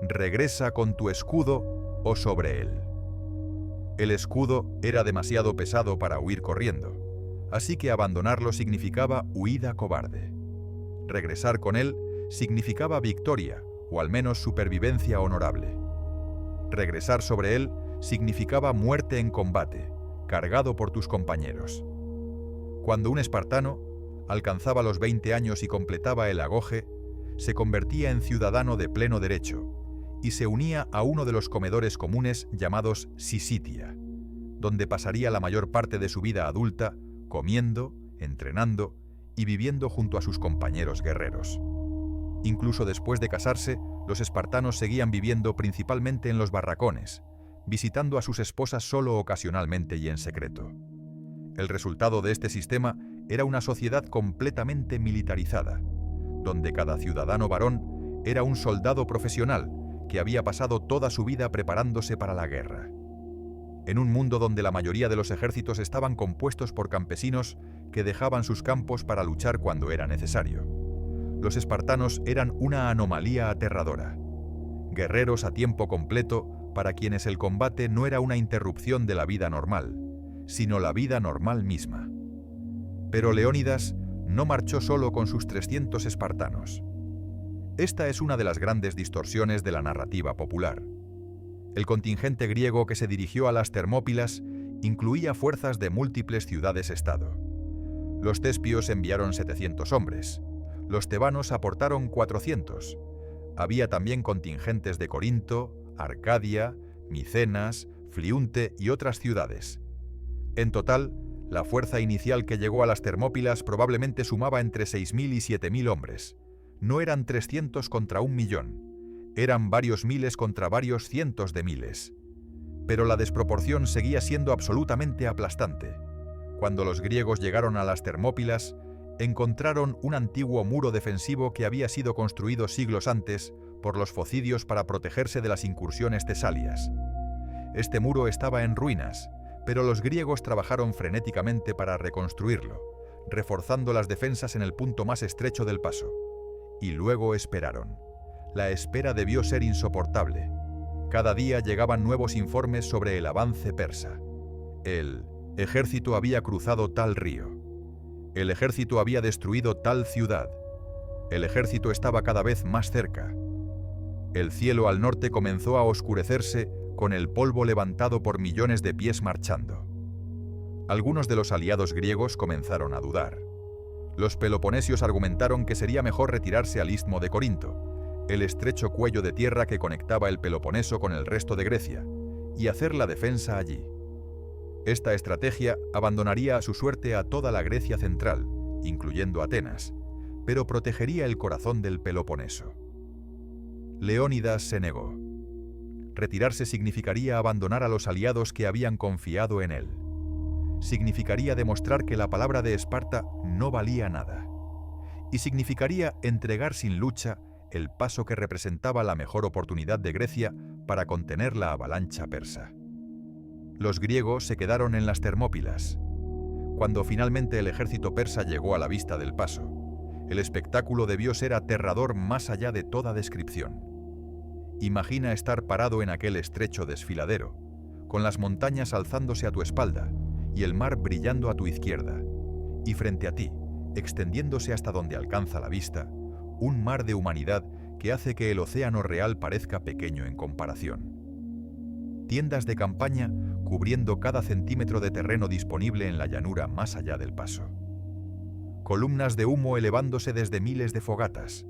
Speaker 1: «regresa con tu escudo o sobre él». El escudo era demasiado pesado para huir corriendo, así que abandonarlo significaba huida cobarde. Regresar con él significaba victoria, o al menos supervivencia honorable. Regresar sobre él significaba muerte en combate, cargado por tus compañeros. Cuando un espartano alcanzaba los 20 años y completaba el agoge, se convertía en ciudadano de pleno derecho y se unía a uno de los comedores comunes llamados Syssitia, donde pasaría la mayor parte de su vida adulta comiendo, entrenando y viviendo junto a sus compañeros guerreros. Incluso después de casarse, los espartanos seguían viviendo principalmente en los barracones, visitando a sus esposas solo ocasionalmente y en secreto. El resultado de este sistema era una sociedad completamente militarizada, donde cada ciudadano varón era un soldado profesional que había pasado toda su vida preparándose para la guerra. En un mundo donde la mayoría de los ejércitos estaban compuestos por campesinos que dejaban sus campos para luchar cuando era necesario, los espartanos eran una anomalía aterradora. Guerreros a tiempo completo para quienes el combate no era una interrupción de la vida normal, sino la vida normal misma. Pero Leónidas no marchó solo con sus 300 espartanos. Esta es una de las grandes distorsiones de la narrativa popular. El contingente griego que se dirigió a las Termópilas incluía fuerzas de múltiples ciudades-estado. Los tespios enviaron 700 hombres. Los tebanos aportaron 400. Había también contingentes de Corinto, Arcadia, Micenas, Fliunte y otras ciudades. En total, la fuerza inicial que llegó a las Termópilas probablemente sumaba entre 6.000 y 7.000 hombres. No eran 300 contra 1.000.000. Eran varios miles contra varios cientos de miles. Pero la desproporción seguía siendo absolutamente aplastante. Cuando los griegos llegaron a las Termópilas, encontraron un antiguo muro defensivo que había sido construido siglos antes por los focidios para protegerse de las incursiones tesalias. Este muro estaba en ruinas, pero los griegos trabajaron frenéticamente para reconstruirlo, reforzando las defensas en el punto más estrecho del paso. Y luego esperaron. La espera debió ser insoportable. Cada día llegaban nuevos informes sobre el avance persa. El ejército había cruzado tal río. El ejército había destruido tal ciudad. El ejército estaba cada vez más cerca. El cielo al norte comenzó a oscurecerse con el polvo levantado por millones de pies marchando. Algunos de los aliados griegos comenzaron a dudar. Los peloponesios argumentaron que sería mejor retirarse al istmo de Corinto, el estrecho cuello de tierra que conectaba el Peloponeso con el resto de Grecia, y hacer la defensa allí. Esta estrategia abandonaría a su suerte a toda la Grecia central, incluyendo Atenas, pero protegería el corazón del Peloponeso. Leónidas se negó. Retirarse significaría abandonar a los aliados que habían confiado en él. Significaría demostrar que la palabra de Esparta no valía nada. Y significaría entregar sin lucha el paso que representaba la mejor oportunidad de Grecia para contener la avalancha persa. Los griegos se quedaron en las Termópilas. Cuando finalmente el ejército persa llegó a la vista del paso, el espectáculo debió ser aterrador más allá de toda descripción. Imagina estar parado en aquel estrecho desfiladero, con las montañas alzándose a tu espalda y el mar brillando a tu izquierda, y frente a ti, extendiéndose hasta donde alcanza la vista, un mar de humanidad que hace que el océano real parezca pequeño en comparación. Tiendas de campaña cubriendo cada centímetro de terreno disponible en la llanura más allá del paso. Columnas de humo elevándose desde miles de fogatas.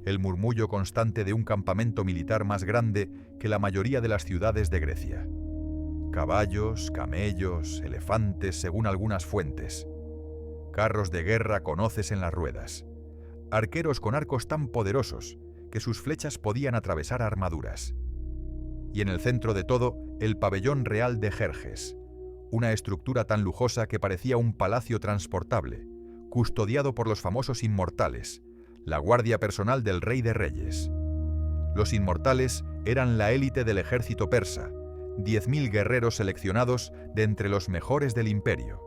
Speaker 1: El murmullo constante de un campamento militar más grande que la mayoría de las ciudades de Grecia. Caballos, camellos, elefantes, según algunas fuentes. Carros de guerra con hoces en las ruedas. Arqueros con arcos tan poderosos que sus flechas podían atravesar armaduras. Y en el centro de todo, el pabellón real de Jerjes, una estructura tan lujosa que parecía un palacio transportable, custodiado por los famosos inmortales, la guardia personal del rey de reyes. Los inmortales eran la élite del ejército persa, 10.000 guerreros seleccionados de entre los mejores del imperio.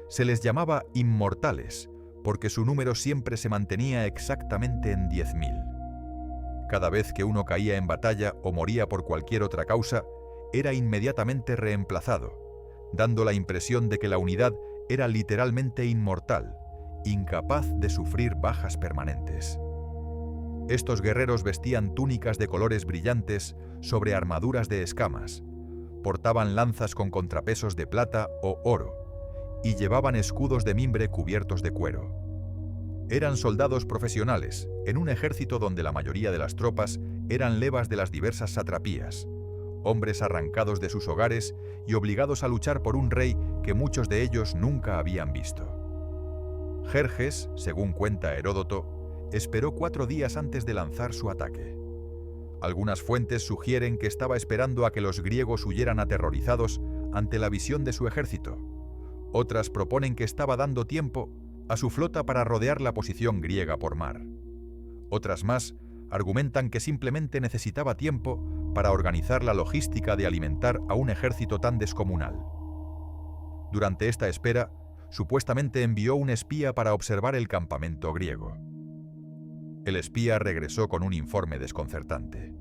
Speaker 1: Se les llamaba inmortales, porque su número siempre se mantenía exactamente en 10.000. Cada vez que uno caía en batalla o moría por cualquier otra causa, era inmediatamente reemplazado, dando la impresión de que la unidad era literalmente inmortal, incapaz de sufrir bajas permanentes. Estos guerreros vestían túnicas de colores brillantes sobre armaduras de escamas, portaban lanzas con contrapesos de plata o oro, y llevaban escudos de mimbre cubiertos de cuero. Eran soldados profesionales, en un ejército donde la mayoría de las tropas eran levas de las diversas satrapías, hombres arrancados de sus hogares y obligados a luchar por un rey que muchos de ellos nunca habían visto. Jerjes, según cuenta Heródoto, esperó 4 días antes de lanzar su ataque. Algunas fuentes sugieren que estaba esperando a que los griegos huyeran aterrorizados ante la visión de su ejército. Otras proponen que estaba dando tiempo a su flota para rodear la posición griega por mar. Otras más argumentan que simplemente necesitaba tiempo para organizar la logística de alimentar a un ejército tan descomunal. Durante esta espera, supuestamente envió un espía para observar el campamento griego. El espía regresó con un informe desconcertante.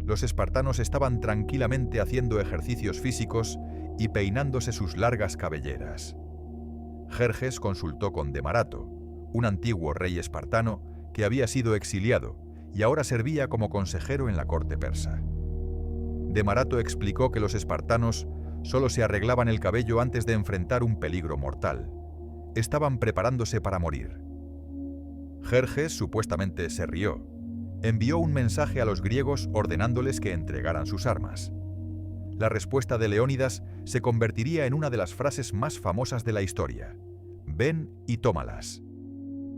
Speaker 1: Los espartanos estaban tranquilamente haciendo ejercicios físicos y peinándose sus largas cabelleras. Jerjes consultó con Demarato, un antiguo rey espartano que había sido exiliado y ahora servía como consejero en la corte persa. Demarato explicó que los espartanos solo se arreglaban el cabello antes de enfrentar un peligro mortal. Estaban preparándose para morir. Jerjes supuestamente se rió. Envió un mensaje a los griegos ordenándoles que entregaran sus armas. La respuesta de Leónidas se convertiría en una de las frases más famosas de la historia. Ven y tómalas.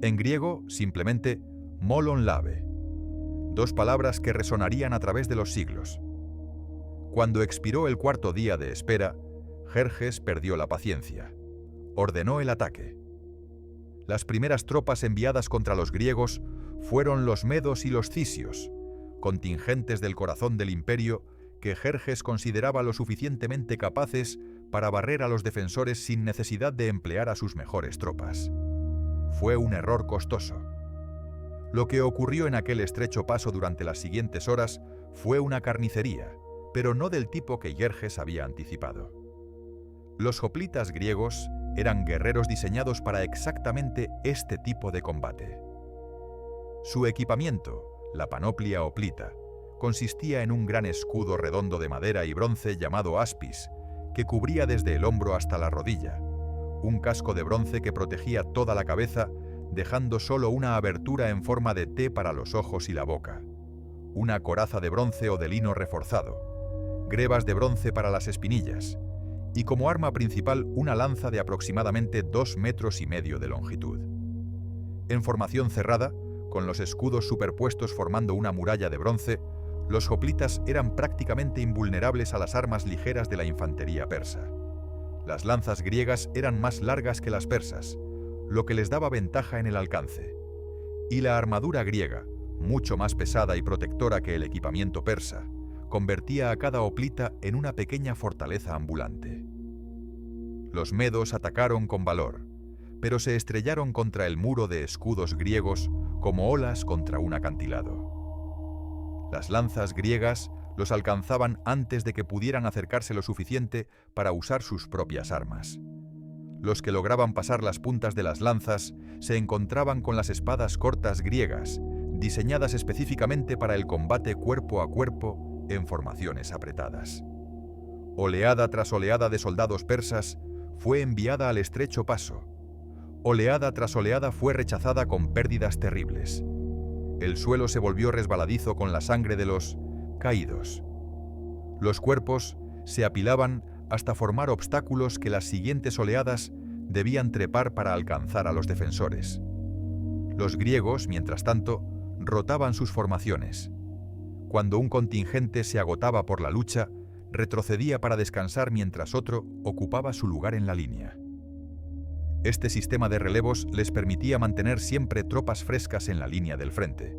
Speaker 1: En griego, simplemente, molon labe. Dos palabras que resonarían a través de los siglos. Cuando expiró el cuarto día de espera, Jerjes perdió la paciencia. Ordenó el ataque. Las primeras tropas enviadas contra los griegos fueron los medos y los cisios, contingentes del corazón del imperio que Jerjes consideraba lo suficientemente capaces para barrer a los defensores sin necesidad de emplear a sus mejores tropas. Fue un error costoso. Lo que ocurrió en aquel estrecho paso durante las siguientes horas fue una carnicería, pero no del tipo que Jerjes había anticipado. Los hoplitas griegos eran guerreros diseñados para exactamente este tipo de combate. Su equipamiento, la panoplia hoplita, consistía en un gran escudo redondo de madera y bronce llamado aspis, que cubría desde el hombro hasta la rodilla, un casco de bronce que protegía toda la cabeza, dejando solo una abertura en forma de T para los ojos y la boca, una coraza de bronce o de lino reforzado, grebas de bronce para las espinillas, y como arma principal una lanza de aproximadamente 2,5 metros de longitud. En formación cerrada, con los escudos superpuestos formando una muralla de bronce, los hoplitas eran prácticamente invulnerables a las armas ligeras de la infantería persa. Las lanzas griegas eran más largas que las persas, lo que les daba ventaja en el alcance. Y la armadura griega, mucho más pesada y protectora que el equipamiento persa, convertía a cada hoplita en una pequeña fortaleza ambulante. Los medos atacaron con valor, pero se estrellaron contra el muro de escudos griegos como olas contra un acantilado. Las lanzas griegas los alcanzaban antes de que pudieran acercarse lo suficiente para usar sus propias armas. Los que lograban pasar las puntas de las lanzas se encontraban con las espadas cortas griegas, diseñadas específicamente para el combate cuerpo a cuerpo en formaciones apretadas. Oleada tras oleada de soldados persas fue enviada al estrecho paso. Oleada tras oleada fue rechazada con pérdidas terribles. El suelo se volvió resbaladizo con la sangre de los caídos. Los cuerpos se apilaban hasta formar obstáculos que las siguientes oleadas debían trepar para alcanzar a los defensores. Los griegos, mientras tanto, rotaban sus formaciones. Cuando un contingente se agotaba por la lucha, retrocedía para descansar mientras otro ocupaba su lugar en la línea. Este sistema de relevos les permitía mantener siempre tropas frescas en la línea del frente,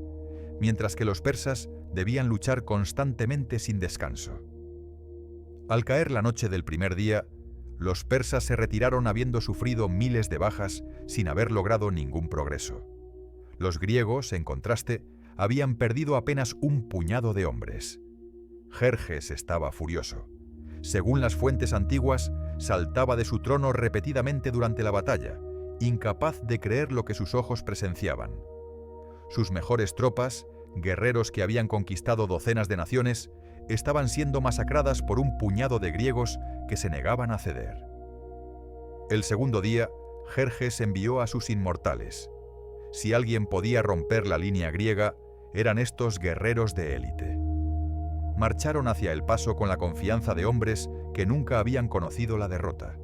Speaker 1: mientras que los persas debían luchar constantemente sin descanso. Al caer la noche del primer día, los persas se retiraron habiendo sufrido miles de bajas sin haber logrado ningún progreso. Los griegos, en contraste, habían perdido apenas un puñado de hombres. Jerjes estaba furioso. Según las fuentes antiguas, saltaba de su trono repetidamente durante la batalla, incapaz de creer lo que sus ojos presenciaban. Sus mejores tropas, guerreros que habían conquistado docenas de naciones, estaban siendo masacradas por un puñado de griegos que se negaban a ceder. El segundo día, Jerjes envió a sus inmortales. Si alguien podía romper la línea griega, eran estos guerreros de élite. Marcharon hacia el paso con la confianza de hombres que nunca habían conocido la derrota,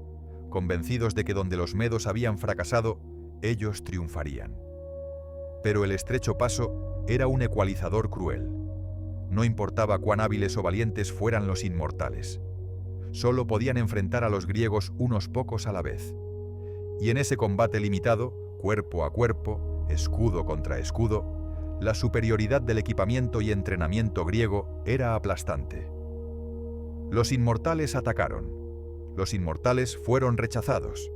Speaker 1: convencidos de que donde los medos habían fracasado, ellos triunfarían. Pero el estrecho paso era un ecualizador cruel. No importaba cuán hábiles o valientes fueran los inmortales. Solo podían enfrentar a los griegos unos pocos a la vez. Y en ese combate limitado, cuerpo a cuerpo, escudo contra escudo, La superioridad del equipamiento y entrenamiento griego era aplastante. Los inmortales atacaron. Los inmortales fueron rechazados.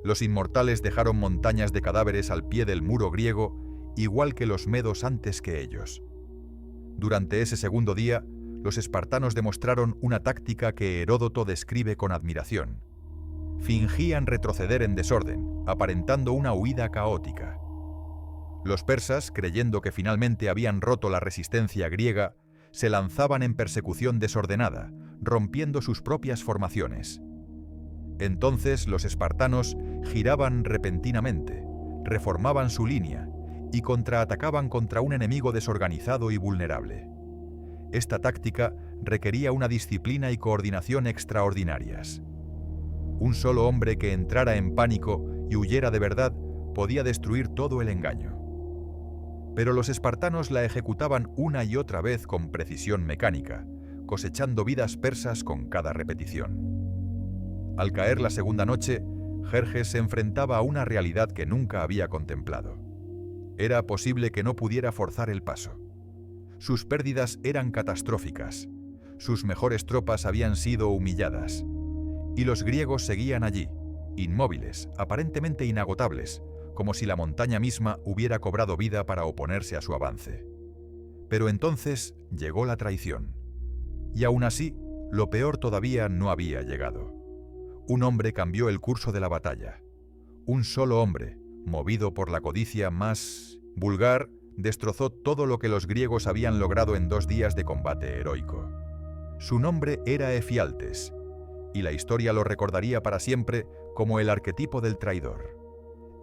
Speaker 1: Los inmortales dejaron montañas de cadáveres al pie del muro griego, igual que los medos antes que ellos. Durante ese segundo día, los espartanos demostraron una táctica que Heródoto describe con admiración. Fingían retroceder en desorden, aparentando una huida caótica. Los persas, creyendo que finalmente habían roto la resistencia griega, se lanzaban en persecución desordenada, rompiendo sus propias formaciones. Entonces los espartanos giraban repentinamente, reformaban su línea y contraatacaban contra un enemigo desorganizado y vulnerable. Esta táctica requería una disciplina y coordinación extraordinarias. Un solo hombre que entrara en pánico y huyera de verdad podía destruir todo el engaño. Pero los espartanos la ejecutaban una y otra vez con precisión mecánica, cosechando vidas persas con cada repetición. Al caer la segunda noche, Jerjes se enfrentaba a una realidad que nunca había contemplado. Era posible que no pudiera forzar el paso. Sus pérdidas eran catastróficas. Sus mejores tropas habían sido humilladas. Y los griegos seguían allí, inmóviles, aparentemente inagotables, como si la montaña misma hubiera cobrado vida para oponerse a su avance. Pero entonces llegó la traición. Y aún así, lo peor todavía no había llegado. Un hombre cambió el curso de la batalla. Un solo hombre, movido por la codicia más vulgar, destrozó todo lo que los griegos habían logrado en 2 días de combate heroico. Su nombre era Efialtes, y la historia lo recordaría para siempre como el arquetipo del traidor.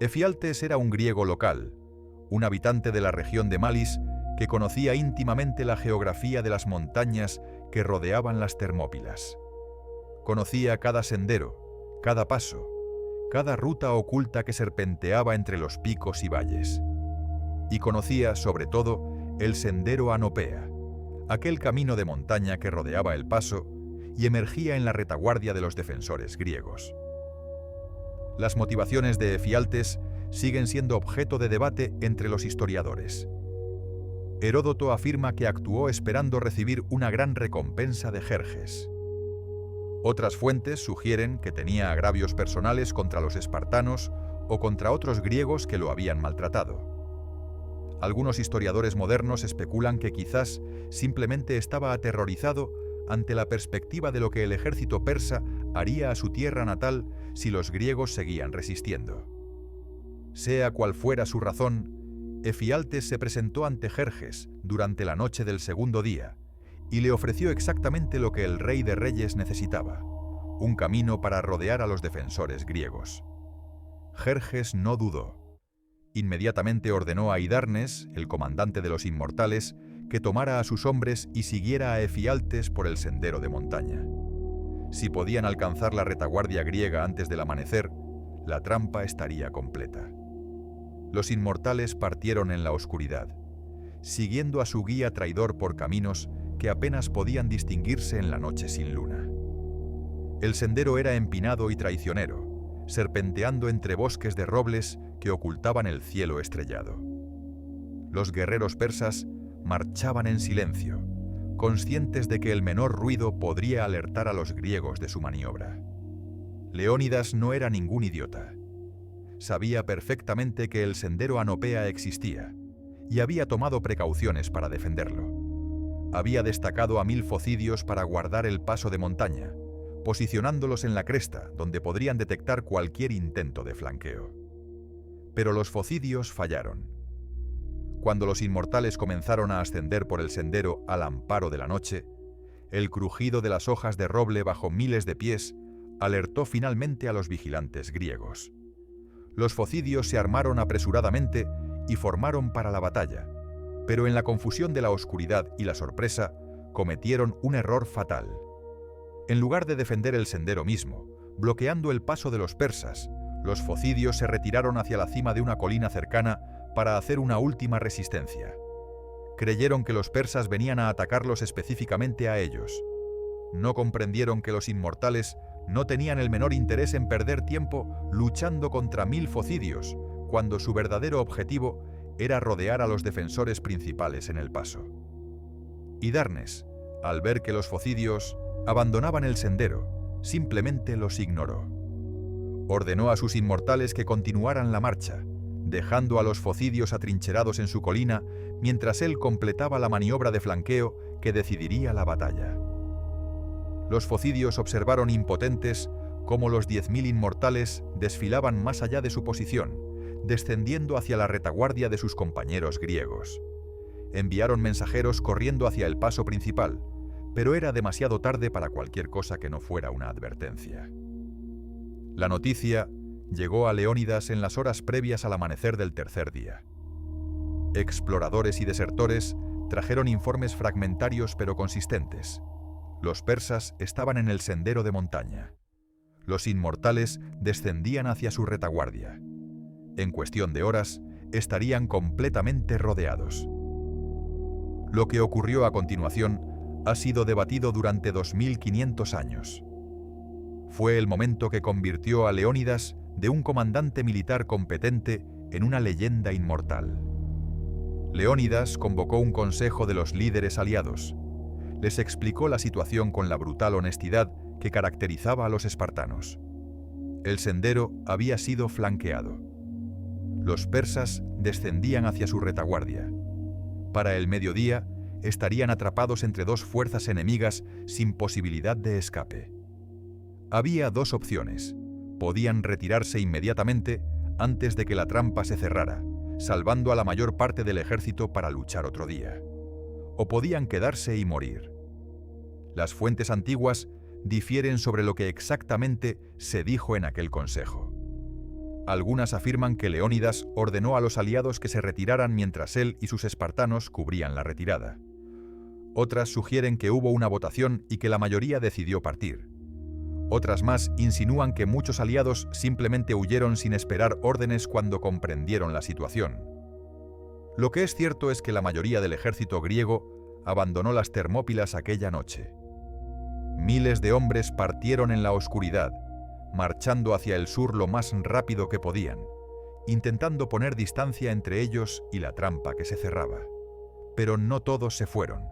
Speaker 1: Efialtes era un griego local, un habitante de la región de Malis que conocía íntimamente la geografía de las montañas que rodeaban las Termópilas. Conocía cada sendero, cada paso, cada ruta oculta que serpenteaba entre los picos y valles. Y conocía, sobre todo, el sendero Anopea, aquel camino de montaña que rodeaba el paso y emergía en la retaguardia de los defensores griegos. Las motivaciones de Efialtes siguen siendo objeto de debate entre los historiadores. Heródoto afirma que actuó esperando recibir una gran recompensa de Jerjes. Otras fuentes sugieren que tenía agravios personales contra los espartanos o contra otros griegos que lo habían maltratado. Algunos historiadores modernos especulan que quizás simplemente estaba aterrorizado ante la perspectiva de lo que el ejército persa haría a su tierra natal si los griegos seguían resistiendo. Sea cual fuera su razón, Efialtes se presentó ante Jerjes durante la noche del segundo día y le ofreció exactamente lo que el rey de reyes necesitaba, un camino para rodear a los defensores griegos. Jerjes no dudó. Inmediatamente ordenó a Hidarnes, el comandante de los inmortales, que tomara a sus hombres y siguiera a Efialtes por el sendero de montaña. Si podían alcanzar la retaguardia griega antes del amanecer, la trampa estaría completa. Los inmortales partieron en la oscuridad, siguiendo a su guía traidor por caminos que apenas podían distinguirse en la noche sin luna. El sendero era empinado y traicionero, serpenteando entre bosques de robles que ocultaban el cielo estrellado. Los guerreros persas marchaban en silencio, conscientes de que el menor ruido podría alertar a los griegos de su maniobra. Leónidas no era ningún idiota. Sabía perfectamente que el sendero Anopea existía y había tomado precauciones para defenderlo. Había destacado a 1000 focidios para guardar el paso de montaña, posicionándolos en la cresta, donde podrían detectar cualquier intento de flanqueo. Pero los focidios fallaron. Cuando los inmortales comenzaron a ascender por el sendero al amparo de la noche, el crujido de las hojas de roble bajo miles de pies alertó finalmente a los vigilantes griegos. Los focidios se armaron apresuradamente y formaron para la batalla, pero en la confusión de la oscuridad y la sorpresa, cometieron un error fatal. En lugar de defender el sendero mismo, bloqueando el paso de los persas, los focidios se retiraron hacia la cima de una colina cercana para hacer una última resistencia. Creyeron que los persas venían a atacarlos específicamente a ellos. No comprendieron que los inmortales no tenían el menor interés en perder tiempo luchando contra 1000 focidios, cuando su verdadero objetivo era rodear a los defensores principales en el paso. Y Darnes, al ver que los focidios abandonaban el sendero, simplemente los ignoró. Ordenó a sus inmortales que continuaran la marcha, dejando a los focidios atrincherados en su colina mientras él completaba la maniobra de flanqueo que decidiría la batalla. Los focidios observaron impotentes cómo los 10.000 inmortales desfilaban más allá de su posición, descendiendo hacia la retaguardia de sus compañeros griegos. Enviaron mensajeros corriendo hacia el paso principal, pero era demasiado tarde para cualquier cosa que no fuera una advertencia. La noticia llegó a Leónidas en las horas previas al amanecer del tercer día. Exploradores y desertores trajeron informes fragmentarios pero consistentes. Los persas estaban en el sendero de montaña. Los inmortales descendían hacia su retaguardia. En cuestión de horas, estarían completamente rodeados. Lo que ocurrió a continuación ha sido debatido durante 2500 años. Fue el momento que convirtió a Leónidas de un comandante militar competente en una leyenda inmortal. Leónidas convocó un consejo de los líderes aliados. Les explicó la situación con la brutal honestidad que caracterizaba a los espartanos. El sendero había sido flanqueado. Los persas descendían hacia su retaguardia. Para el mediodía, estarían atrapados entre dos fuerzas enemigas sin posibilidad de escape. Había dos opciones. Podían retirarse inmediatamente antes de que la trampa se cerrara, salvando a la mayor parte del ejército para luchar otro día. O podían quedarse y morir. Las fuentes antiguas difieren sobre lo que exactamente se dijo en aquel consejo. Algunas afirman que Leónidas ordenó a los aliados que se retiraran mientras él y sus espartanos cubrían la retirada. Otras sugieren que hubo una votación y que la mayoría decidió partir. Otras más insinúan que muchos aliados simplemente huyeron sin esperar órdenes cuando comprendieron la situación. Lo que es cierto es que la mayoría del ejército griego abandonó las Termópilas aquella noche. Miles de hombres partieron en la oscuridad, marchando hacia el sur lo más rápido que podían, intentando poner distancia entre ellos y la trampa que se cerraba. Pero no todos se fueron.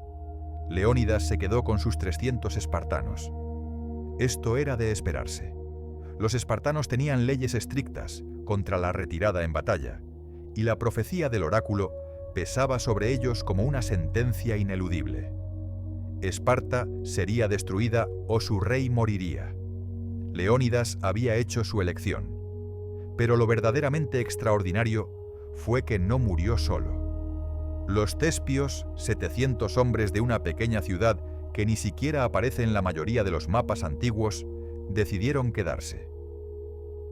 Speaker 1: Leónidas se quedó con sus 300 espartanos. Esto era de esperarse. Los espartanos tenían leyes estrictas contra la retirada en batalla, y la profecía del oráculo pesaba sobre ellos como una sentencia ineludible. Esparta sería destruida o su rey moriría. Leónidas había hecho su elección, pero lo verdaderamente extraordinario fue que no murió solo. Los tespios, 700 hombres de una pequeña ciudad que ni siquiera aparece en la mayoría de los mapas antiguos, decidieron quedarse.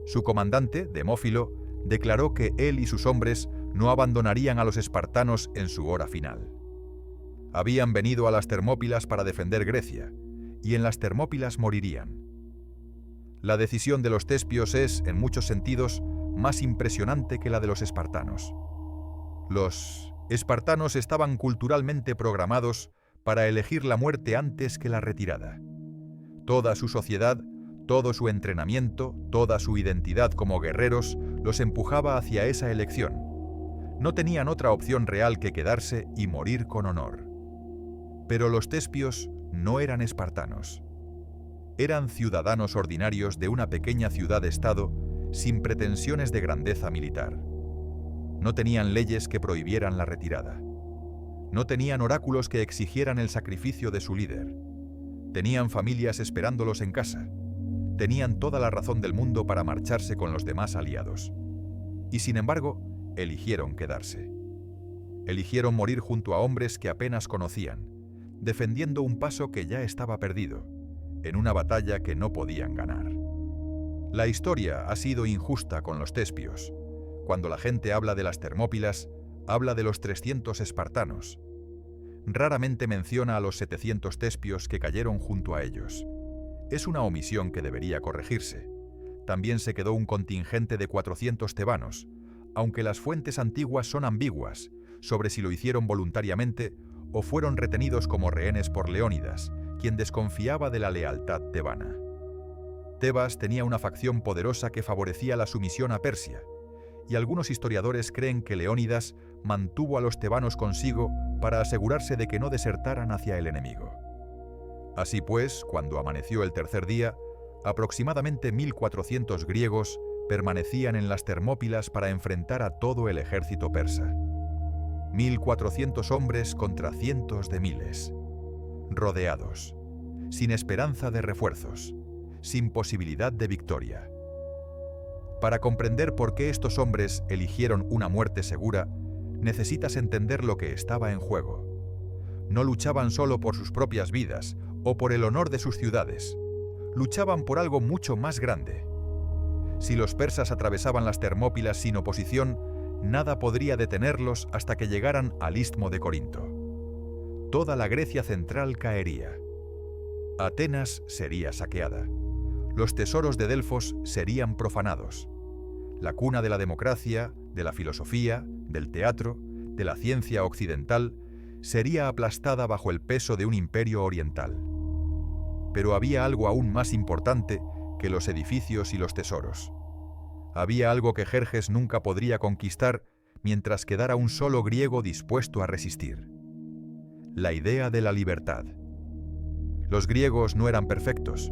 Speaker 1: Su comandante, Demófilo, declaró que él y sus hombres no abandonarían a los espartanos en su hora final. Habían venido a las Termópilas para defender Grecia, y en las Termópilas morirían. La decisión de los tespios es, en muchos sentidos, más impresionante que la de los espartanos. Los espartanos estaban culturalmente programados para elegir la muerte antes que la retirada. Toda su sociedad, todo su entrenamiento, toda su identidad como guerreros los empujaba hacia esa elección. No tenían otra opción real que quedarse y morir con honor. Pero los tespios no eran espartanos. Eran ciudadanos ordinarios de una pequeña ciudad-estado sin pretensiones de grandeza militar. No tenían leyes que prohibieran la retirada. No tenían oráculos que exigieran el sacrificio de su líder. Tenían familias esperándolos en casa. Tenían toda la razón del mundo para marcharse con los demás aliados. Y sin embargo, eligieron quedarse. Eligieron morir junto a hombres que apenas conocían, defendiendo un paso que ya estaba perdido, en una batalla que no podían ganar. La historia ha sido injusta con los tespios. Cuando la gente habla de las Termópilas, habla de los 300 espartanos. Raramente menciona a los 700 tespios que cayeron junto a ellos. Es una omisión que debería corregirse. También se quedó un contingente de 400 tebanos, aunque las fuentes antiguas son ambiguas sobre si lo hicieron voluntariamente o fueron retenidos como rehenes por Leónidas, quien desconfiaba de la lealtad tebana. Tebas tenía una facción poderosa que favorecía la sumisión a Persia, y algunos historiadores creen que Leónidas mantuvo a los tebanos consigo para asegurarse de que no desertaran hacia el enemigo. Así pues, cuando amaneció el tercer día, aproximadamente 1.400 griegos permanecían en las Termópilas para enfrentar a todo el ejército persa. 1.400 hombres contra cientos de miles, rodeados, sin esperanza de refuerzos, sin posibilidad de victoria. Para comprender por qué estos hombres eligieron una muerte segura, necesitas entender lo que estaba en juego. No luchaban solo por sus propias vidas o por el honor de sus ciudades. Luchaban por algo mucho más grande. Si los persas atravesaban las Termópilas sin oposición, nada podría detenerlos hasta que llegaran al istmo de Corinto. Toda la Grecia central caería. Atenas sería saqueada. Los tesoros de Delfos serían profanados. La cuna de la democracia, de la filosofía, del teatro, de la ciencia occidental, sería aplastada bajo el peso de un imperio oriental. Pero había algo aún más importante que los edificios y los tesoros. Había algo que Jerjes nunca podría conquistar mientras quedara un solo griego dispuesto a resistir. La idea de la libertad. Los griegos no eran perfectos.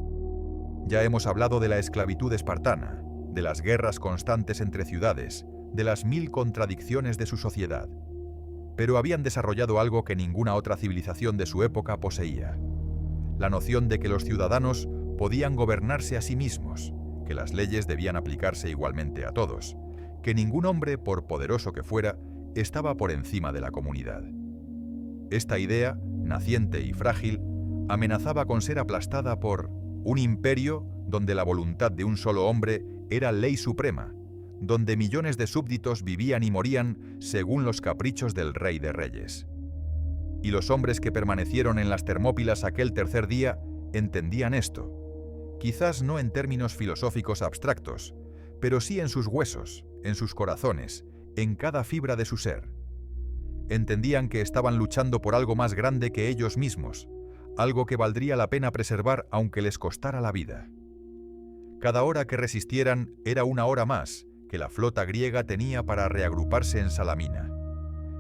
Speaker 1: Ya hemos hablado de la esclavitud espartana, de las guerras constantes entre ciudades, de las 1000 contradicciones de su sociedad. Pero habían desarrollado algo que ninguna otra civilización de su época poseía: la noción de que los ciudadanos podían gobernarse a sí mismos, que las leyes debían aplicarse igualmente a todos, que ningún hombre, por poderoso que fuera, estaba por encima de la comunidad. Esta idea, naciente y frágil, amenazaba con ser aplastada por un imperio donde la voluntad de un solo hombre era ley suprema, donde millones de súbditos vivían y morían según los caprichos del Rey de Reyes. Y los hombres que permanecieron en las Termópilas aquel tercer día entendían esto, quizás no en términos filosóficos abstractos, pero sí en sus huesos, en sus corazones, en cada fibra de su ser. Entendían que estaban luchando por algo más grande que ellos mismos, algo que valdría la pena preservar aunque les costara la vida. Cada hora que resistieran era una hora más que la flota griega tenía para reagruparse en Salamina.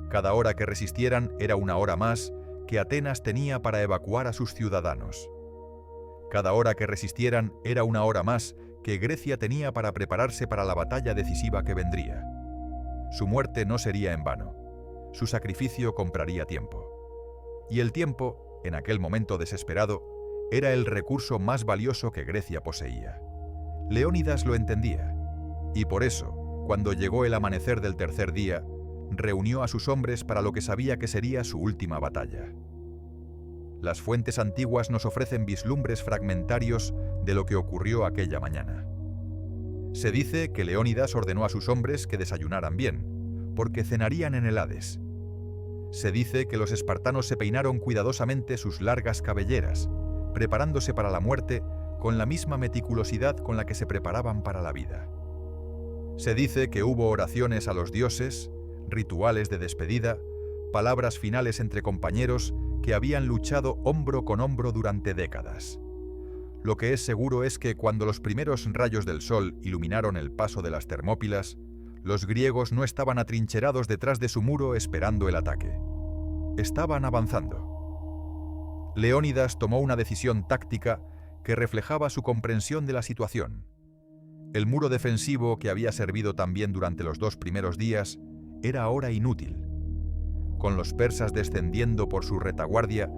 Speaker 1: Cada hora que resistieran era una hora más que Atenas tenía para evacuar a sus ciudadanos. Cada hora que resistieran era una hora más que Grecia tenía para prepararse para la batalla decisiva que vendría. Su muerte no sería en vano. Su sacrificio compraría tiempo. Y el tiempo, en aquel momento desesperado, era el recurso más valioso que Grecia poseía. Leónidas lo entendía, y por eso, cuando llegó el amanecer del tercer día, reunió a sus hombres para lo que sabía que sería su última batalla. Las fuentes antiguas nos ofrecen vislumbres fragmentarios de lo que ocurrió aquella mañana. Se dice que Leónidas ordenó a sus hombres que desayunaran bien, porque cenarían en el Hades. Se dice que los espartanos se peinaron cuidadosamente sus largas cabelleras, preparándose para la muerte con la misma meticulosidad con la que se preparaban para la vida. Se dice que hubo oraciones a los dioses, rituales de despedida, palabras finales entre compañeros que habían luchado hombro con hombro durante décadas. Lo que es seguro es que cuando los primeros rayos del sol iluminaron el paso de las Termópilas, los griegos no estaban atrincherados detrás de su muro esperando el ataque. Estaban avanzando. Leónidas tomó una decisión táctica que reflejaba su comprensión de la situación. El muro defensivo que había servido también durante los 2 primeros días era ahora inútil. Con los persas descendiendo por su retaguardia,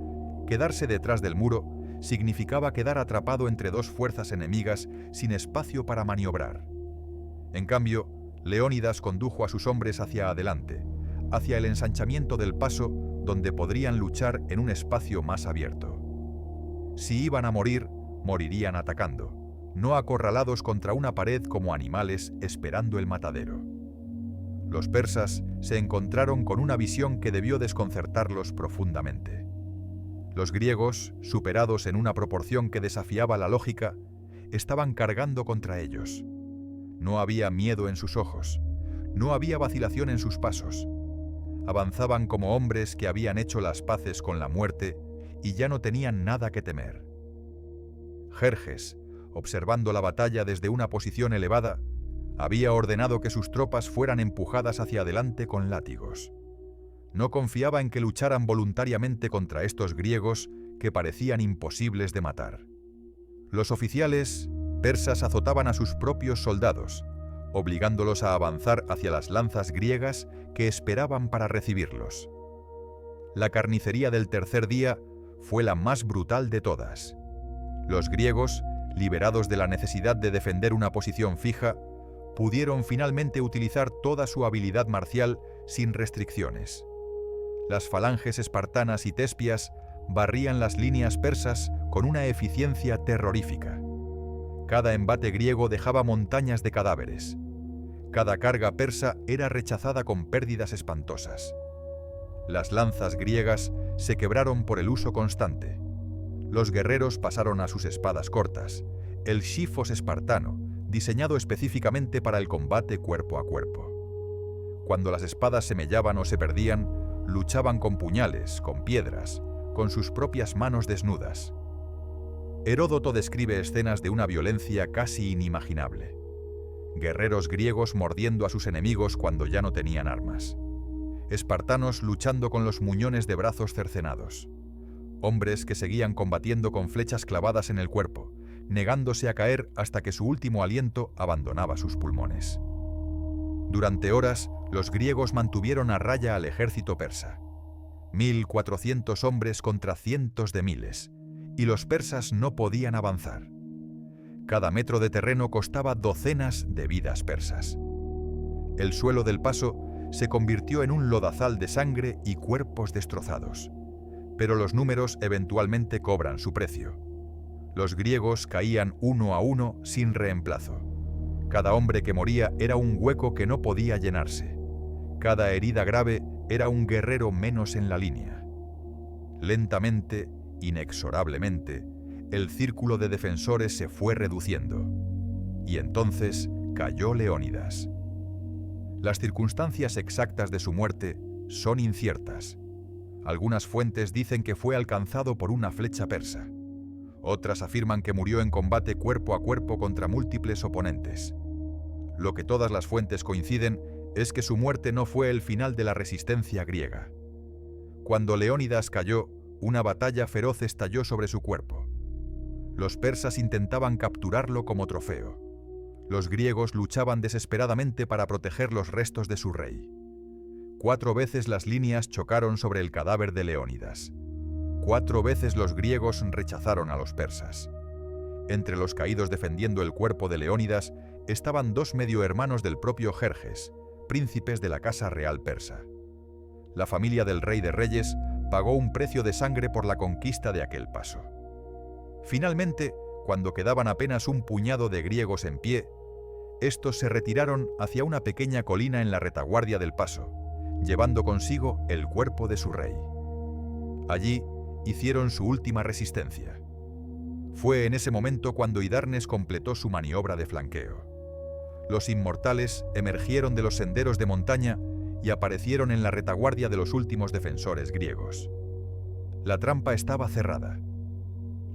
Speaker 1: quedarse detrás del muro significaba quedar atrapado entre 2 fuerzas enemigas sin espacio para maniobrar. En cambio, Leónidas condujo a sus hombres hacia adelante, hacia el ensanchamiento del paso donde podrían luchar en un espacio más abierto. Si iban a morir, morirían atacando, no acorralados contra una pared como animales esperando el matadero. Los persas se encontraron con una visión que debió desconcertarlos profundamente. Los griegos, superados en una proporción que desafiaba la lógica, estaban cargando contra ellos. No había miedo en sus ojos, no había vacilación en sus pasos. Avanzaban como hombres que habían hecho las paces con la muerte y ya no tenían nada que temer. Jerjes, observando la batalla desde una posición elevada, Había ordenado que sus tropas fueran empujadas hacia adelante con látigos. No confiaba en que lucharan voluntariamente contra estos griegos que parecían imposibles de matar. Los oficiales persas azotaban a sus propios soldados, obligándolos a avanzar hacia las lanzas griegas que esperaban para recibirlos. La carnicería del tercer día fue la más brutal de todas. Los griegos, liberados de la necesidad de defender una posición fija, pudieron finalmente utilizar toda su habilidad marcial sin restricciones. Las falanges espartanas y tespias barrían las líneas persas con una eficiencia terrorífica. Cada embate griego dejaba montañas de cadáveres. Cada carga persa era rechazada con pérdidas espantosas. Las lanzas griegas se quebraron por el uso constante. Los guerreros pasaron a sus espadas cortas, el xifos espartano, diseñado específicamente para el combate cuerpo a cuerpo. Cuando las espadas se mellaban o se perdían, luchaban con puñales, con piedras, con sus propias manos desnudas. Heródoto describe escenas de una violencia casi inimaginable. Guerreros griegos mordiendo a sus enemigos cuando ya no tenían armas. Espartanos luchando con los muñones de brazos cercenados. Hombres que seguían combatiendo con flechas clavadas en el cuerpo, negándose a caer hasta que su último aliento abandonaba sus pulmones. Durante horas, los griegos mantuvieron a raya al ejército persa. 1.400 hombres contra cientos de miles, y los persas no podían avanzar. Cada metro de terreno costaba docenas de vidas persas. El suelo del paso se convirtió en un lodazal de sangre y cuerpos destrozados. Pero los números eventualmente cobran su precio. Los griegos caían uno a uno sin reemplazo. Cada hombre que moría era un hueco que no podía llenarse. Cada herida grave era un guerrero menos en la línea. Lentamente, inexorablemente, el círculo de defensores se fue reduciendo. Y entonces cayó Leónidas. Las circunstancias exactas de su muerte son inciertas. Algunas fuentes dicen que fue alcanzado por una flecha persa. Otras afirman que murió en combate cuerpo a cuerpo contra múltiples oponentes. Lo que todas las fuentes coinciden es que su muerte no fue el final de la resistencia griega. Cuando Leónidas cayó, una batalla feroz estalló sobre su cuerpo. Los persas intentaban capturarlo como trofeo. Los griegos luchaban desesperadamente para proteger los restos de su rey. 4 veces las líneas chocaron sobre el cadáver de Leónidas. 4 veces los griegos rechazaron a los persas. Entre los caídos defendiendo el cuerpo de Leónidas estaban 2 medio hermanos del propio Jerjes, príncipes de la casa real persa. La familia del rey de reyes pagó un precio de sangre por la conquista de aquel paso. Finalmente, cuando quedaban apenas un puñado de griegos en pie, estos se retiraron hacia una pequeña colina en la retaguardia del paso, llevando consigo el cuerpo de su rey. Allí hicieron su última resistencia. Fue en ese momento cuando Hidarnes completó su maniobra de flanqueo. Los inmortales emergieron de los senderos de montaña y aparecieron en la retaguardia de los últimos defensores griegos. La trampa estaba cerrada.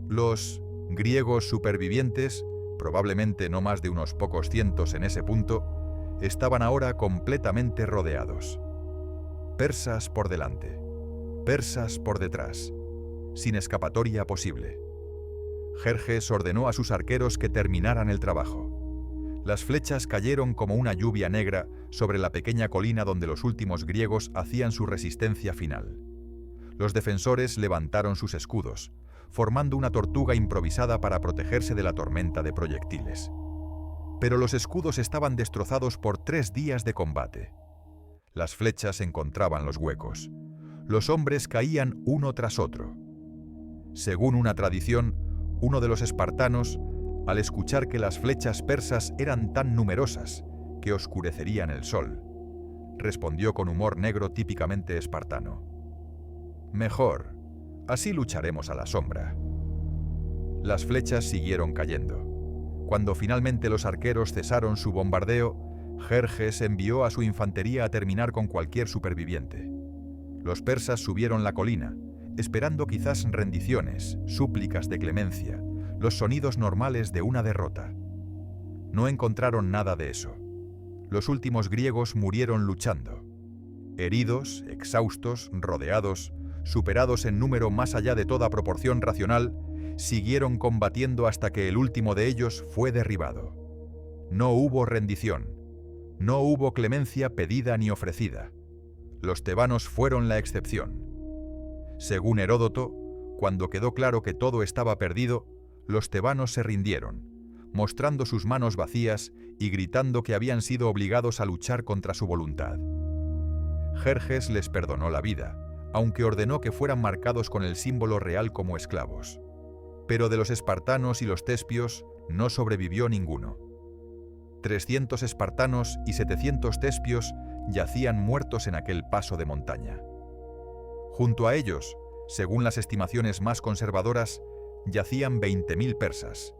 Speaker 1: Los griegos supervivientes, probablemente no más de unos pocos cientos en ese punto, estaban ahora completamente rodeados. Persas por delante, persas por detrás, sin escapatoria posible. Jerjes ordenó a sus arqueros que terminaran el trabajo. Las flechas cayeron como una lluvia negra sobre la pequeña colina donde los últimos griegos hacían su resistencia final. Los defensores levantaron sus escudos, formando una tortuga improvisada para protegerse de la tormenta de proyectiles. Pero los escudos estaban destrozados por 3 días de combate. Las flechas encontraban los huecos. Los hombres caían uno tras otro. Según una tradición, uno de los espartanos, al escuchar que las flechas persas eran tan numerosas que oscurecerían el sol, respondió con humor negro típicamente espartano: «Mejor, así lucharemos a la sombra». Las flechas siguieron cayendo. Cuando finalmente los arqueros cesaron su bombardeo, Jerjes envió a su infantería a terminar con cualquier superviviente. Los persas subieron la colina, esperando quizás rendiciones, súplicas de clemencia, los sonidos normales de una derrota. No encontraron nada de eso. los últimos griegos murieron luchando. Heridos, exhaustos, rodeados, superados en número más allá de toda proporción racional, siguieron combatiendo hasta que el último de ellos fue derribado. No hubo rendición, no hubo clemencia pedida ni ofrecida. Los tebanos fueron la excepción. Según Heródoto, cuando quedó claro que todo estaba perdido, los tebanos se rindieron, mostrando sus manos vacías y gritando que habían sido obligados a luchar contra su voluntad. Jerjes les perdonó la vida, aunque ordenó que fueran marcados con el símbolo real como esclavos. Pero de los espartanos y los tespios no sobrevivió ninguno. 300 espartanos y 700 tespios yacían muertos en aquel paso de montaña. Junto a ellos, según las estimaciones más conservadoras, yacían 20.000 persas.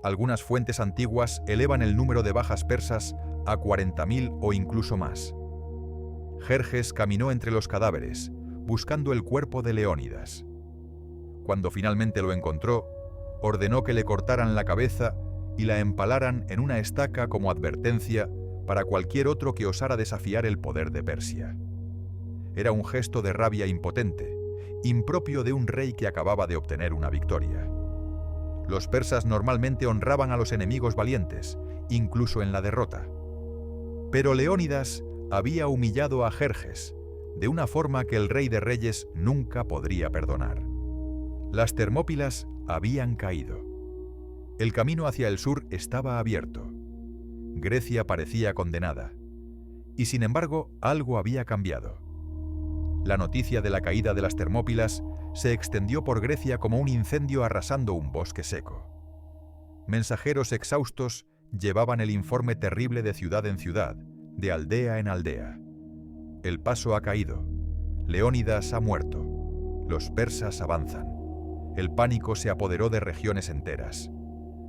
Speaker 1: Algunas fuentes antiguas elevan el número de bajas persas a 40.000 o incluso más. Jerjes caminó entre los cadáveres, buscando el cuerpo de Leónidas. Cuando finalmente lo encontró, ordenó que le cortaran la cabeza y la empalaran en una estaca como advertencia para cualquier otro que osara desafiar el poder de Persia. Era un gesto de rabia impotente, impropio de un rey que acababa de obtener una victoria. Los persas normalmente honraban a los enemigos valientes, incluso en la derrota. Pero Leónidas había humillado a Jerjes, de una forma que el rey de reyes nunca podría perdonar. Las Termópilas habían caído. El camino hacia el sur estaba abierto. Grecia parecía condenada. Y sin embargo, algo había cambiado. La noticia de la caída de las Termópilas se extendió por Grecia como un incendio arrasando un bosque seco. Mensajeros exhaustos llevaban el informe terrible de ciudad en ciudad, de aldea en aldea. El paso ha caído. Leónidas ha muerto. Los persas avanzan. El pánico se apoderó de regiones enteras.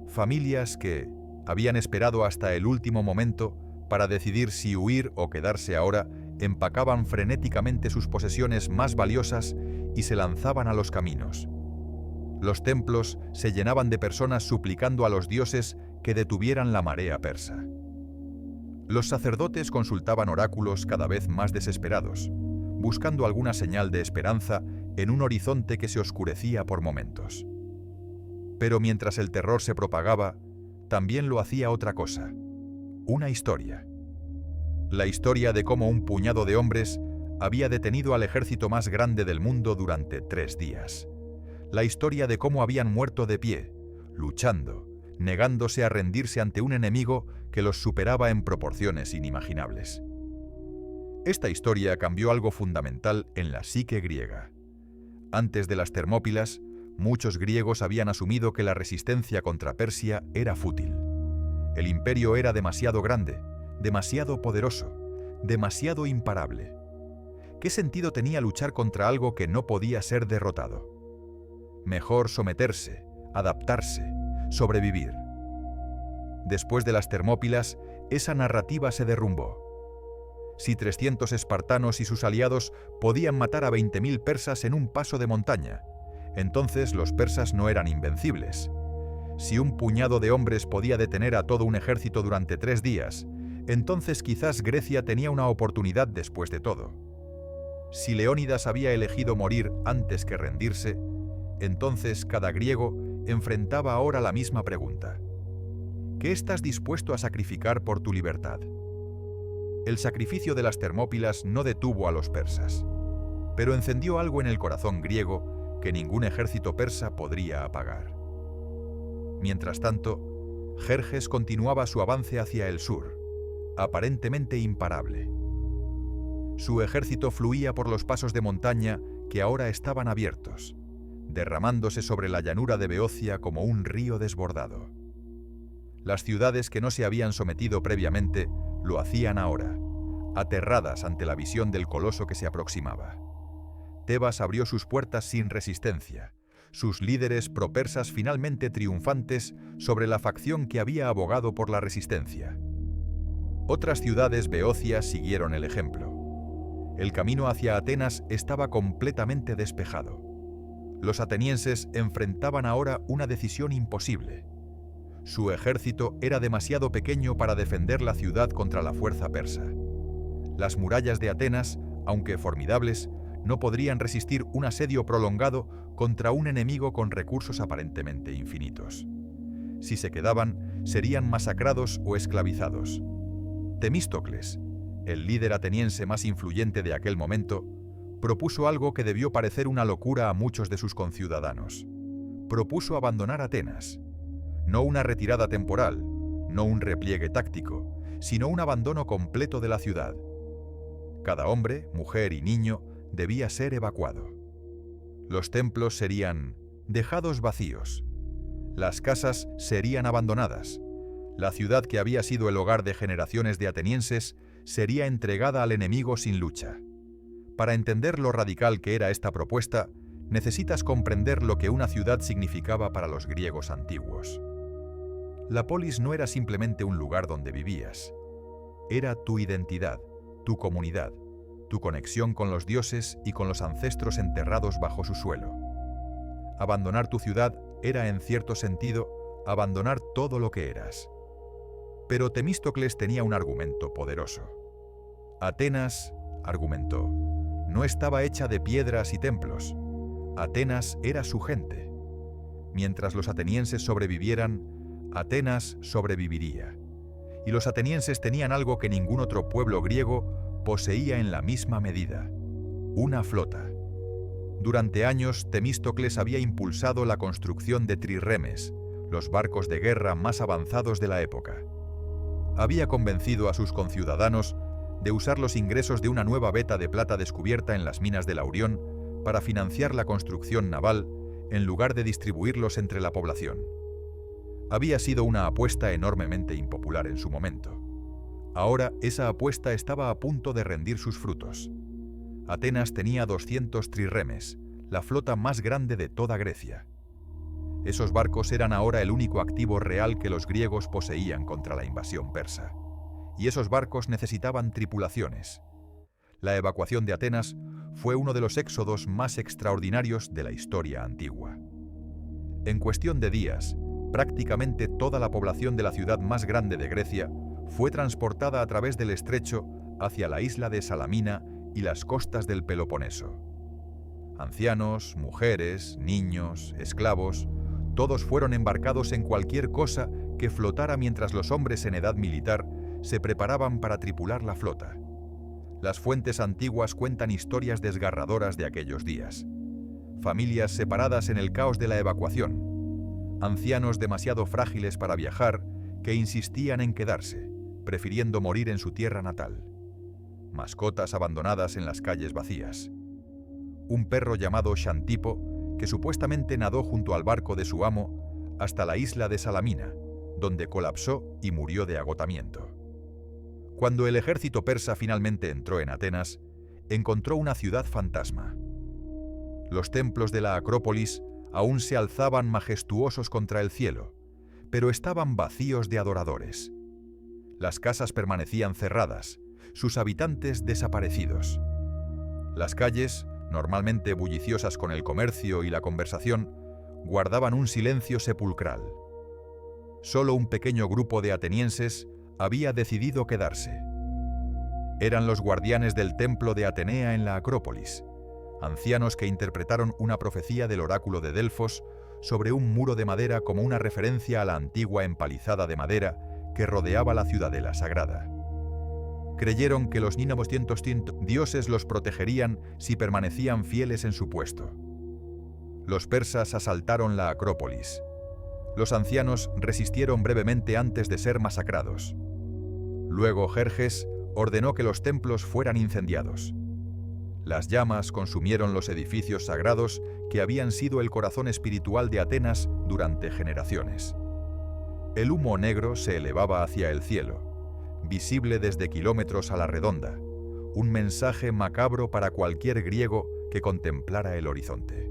Speaker 1: Familias que habían esperado hasta el último momento para decidir si huir o quedarse ahora, empacaban frenéticamente sus posesiones más valiosas y se lanzaban a los caminos. Los templos se llenaban de personas suplicando a los dioses que detuvieran la marea persa. Los sacerdotes consultaban oráculos cada vez más desesperados, buscando alguna señal de esperanza en un horizonte que se oscurecía por momentos. Pero mientras el terror se propagaba, también lo hacía otra cosa, una historia. La historia de cómo un puñado de hombres había detenido al ejército más grande del mundo durante 3 días. La historia de cómo habían muerto de pie, luchando, negándose a rendirse ante un enemigo que los superaba en proporciones inimaginables. Esta historia cambió algo fundamental en la psique griega. Antes de las Termópilas, muchos griegos habían asumido que la resistencia contra Persia era fútil. El imperio era demasiado grande, demasiado poderoso, demasiado imparable. ¿Qué sentido tenía luchar contra algo que no podía ser derrotado? Mejor someterse, adaptarse, sobrevivir. Después de las Termópilas, esa narrativa se derrumbó. Si 300 espartanos y sus aliados podían matar a 20.000 persas en un paso de montaña, entonces los persas no eran invencibles. Si un puñado de hombres podía detener a todo un ejército durante 3 días, entonces quizás Grecia tenía una oportunidad después de todo. Si Leónidas había elegido morir antes que rendirse, entonces cada griego enfrentaba ahora la misma pregunta. ¿Qué estás dispuesto a sacrificar por tu libertad? El sacrificio de las Termópilas no detuvo a los persas, pero encendió algo en el corazón griego que ningún ejército persa podría apagar. Mientras tanto, Jerjes continuaba su avance hacia el sur, aparentemente imparable. Su ejército fluía por los pasos de montaña que ahora estaban abiertos, derramándose sobre la llanura de Beocia como un río desbordado. Las ciudades que no se habían sometido previamente lo hacían ahora, aterradas ante la visión del coloso que se aproximaba. Tebas abrió sus puertas sin resistencia, sus líderes propersas finalmente triunfantes sobre la facción que había abogado por la resistencia. Otras ciudades beocias siguieron el ejemplo. El camino hacia Atenas estaba completamente despejado. Los atenienses enfrentaban ahora una decisión imposible. Su ejército era demasiado pequeño para defender la ciudad contra la fuerza persa. Las murallas de Atenas, aunque formidables, no podrían resistir un asedio prolongado contra un enemigo con recursos aparentemente infinitos. Si se quedaban, serían masacrados o esclavizados. Temístocles, el líder ateniense más influyente de aquel momento, propuso algo que debió parecer una locura a muchos de sus conciudadanos. Propuso abandonar Atenas. No una retirada temporal, no un repliegue táctico, sino un abandono completo de la ciudad. Cada hombre, mujer y niño debía ser evacuado. Los templos serían dejados vacíos. Las casas serían abandonadas. La ciudad que había sido el hogar de generaciones de atenienses sería entregada al enemigo sin lucha. Para entender lo radical que era esta propuesta, necesitas comprender lo que una ciudad significaba para los griegos antiguos. La polis no era simplemente un lugar donde vivías. Era tu identidad, tu comunidad, tu conexión con los dioses y con los ancestros enterrados bajo su suelo. Abandonar tu ciudad era, en cierto sentido, abandonar todo lo que eras. Pero Temístocles tenía un argumento poderoso. Atenas, argumentó, no estaba hecha de piedras y templos. Atenas era su gente. Mientras los atenienses sobrevivieran, Atenas sobreviviría. Y los atenienses tenían algo que ningún otro pueblo griego poseía en la misma medida: una flota. Durante años, Temístocles había impulsado la construcción de trirremes, los barcos de guerra más avanzados de la época. Había convencido a sus conciudadanos de usar los ingresos de una nueva veta de plata descubierta en las minas de Laurión para financiar la construcción naval, en lugar de distribuirlos entre la población. Había sido una apuesta enormemente impopular en su momento. Ahora esa apuesta estaba a punto de rendir sus frutos. Atenas tenía 200 trirremes, la flota más grande de toda Grecia. Esos barcos eran ahora el único activo real que los griegos poseían contra la invasión persa. Y esos barcos necesitaban tripulaciones. La evacuación de Atenas fue uno de los éxodos más extraordinarios de la historia antigua. En cuestión de días, prácticamente toda la población de la ciudad más grande de Grecia fue transportada a través del estrecho hacia la isla de Salamina y las costas del Peloponeso. Ancianos, mujeres, niños, esclavos, todos fueron embarcados en cualquier cosa que flotara mientras los hombres en edad militar se preparaban para tripular la flota. Las fuentes antiguas cuentan historias desgarradoras de aquellos días. Familias separadas en el caos de la evacuación. Ancianos demasiado frágiles para viajar que insistían en quedarse, prefiriendo morir en su tierra natal. Mascotas abandonadas en las calles vacías. Un perro llamado Xantipo, que supuestamente nadó junto al barco de su amo hasta la isla de Salamina, donde colapsó y murió de agotamiento. Cuando el ejército persa finalmente entró en Atenas, encontró una ciudad fantasma. Los templos de la Acrópolis aún se alzaban majestuosos contra el cielo, pero estaban vacíos de adoradores. Las casas permanecían cerradas, sus habitantes desaparecidos. Las calles, normalmente bulliciosas con el comercio y la conversación, guardaban un silencio sepulcral. Solo un pequeño grupo de atenienses había decidido quedarse. Eran los guardianes del templo de Atenea en la Acrópolis, ancianos que interpretaron una profecía del oráculo de Delfos sobre un muro de madera como una referencia a la antigua empalizada de madera que rodeaba la ciudadela sagrada. Creyeron que los dioses los protegerían si permanecían fieles en su puesto. Los persas asaltaron la Acrópolis. Los ancianos resistieron brevemente antes de ser masacrados. Luego Jerjes ordenó que los templos fueran incendiados. Las llamas consumieron los edificios sagrados que habían sido el corazón espiritual de Atenas durante generaciones. El humo negro se elevaba hacia el cielo, visible desde kilómetros a la redonda, un mensaje macabro para cualquier griego que contemplara el horizonte.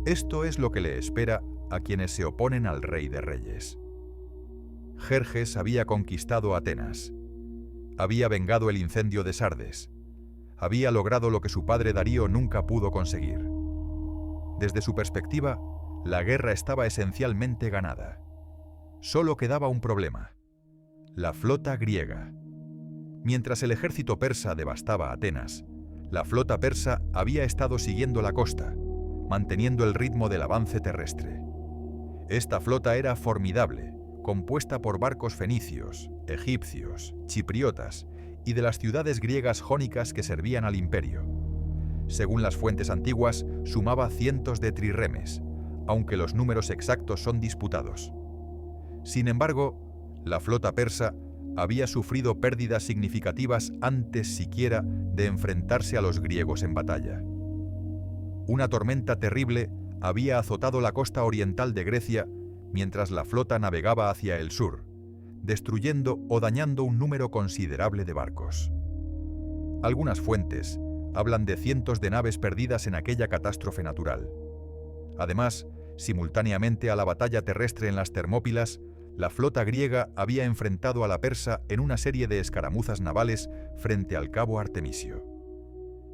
Speaker 1: Esto es lo que le espera a quienes se oponen al Rey de Reyes. Jerjes había conquistado Atenas. Había vengado el incendio de Sardes. Había logrado lo que su padre Darío nunca pudo conseguir. Desde su perspectiva, la guerra estaba esencialmente ganada. Solo quedaba un problema: la flota griega. Mientras el ejército persa devastaba Atenas, la flota persa había estado siguiendo la costa, manteniendo el ritmo del avance terrestre. Esta flota era formidable, compuesta por barcos fenicios, egipcios, chipriotas y de las ciudades griegas jónicas que servían al imperio. Según las fuentes antiguas, sumaba cientos de trirremes, aunque los números exactos son disputados. Sin embargo, la flota persa había sufrido pérdidas significativas antes siquiera de enfrentarse a los griegos en batalla. Una tormenta terrible había azotado la costa oriental de Grecia mientras la flota navegaba hacia el sur, destruyendo o dañando un número considerable de barcos. Algunas fuentes hablan de cientos de naves perdidas en aquella catástrofe natural. Además, simultáneamente a la batalla terrestre en las Termópilas, la flota griega había enfrentado a la persa en una serie de escaramuzas navales frente al cabo Artemisio.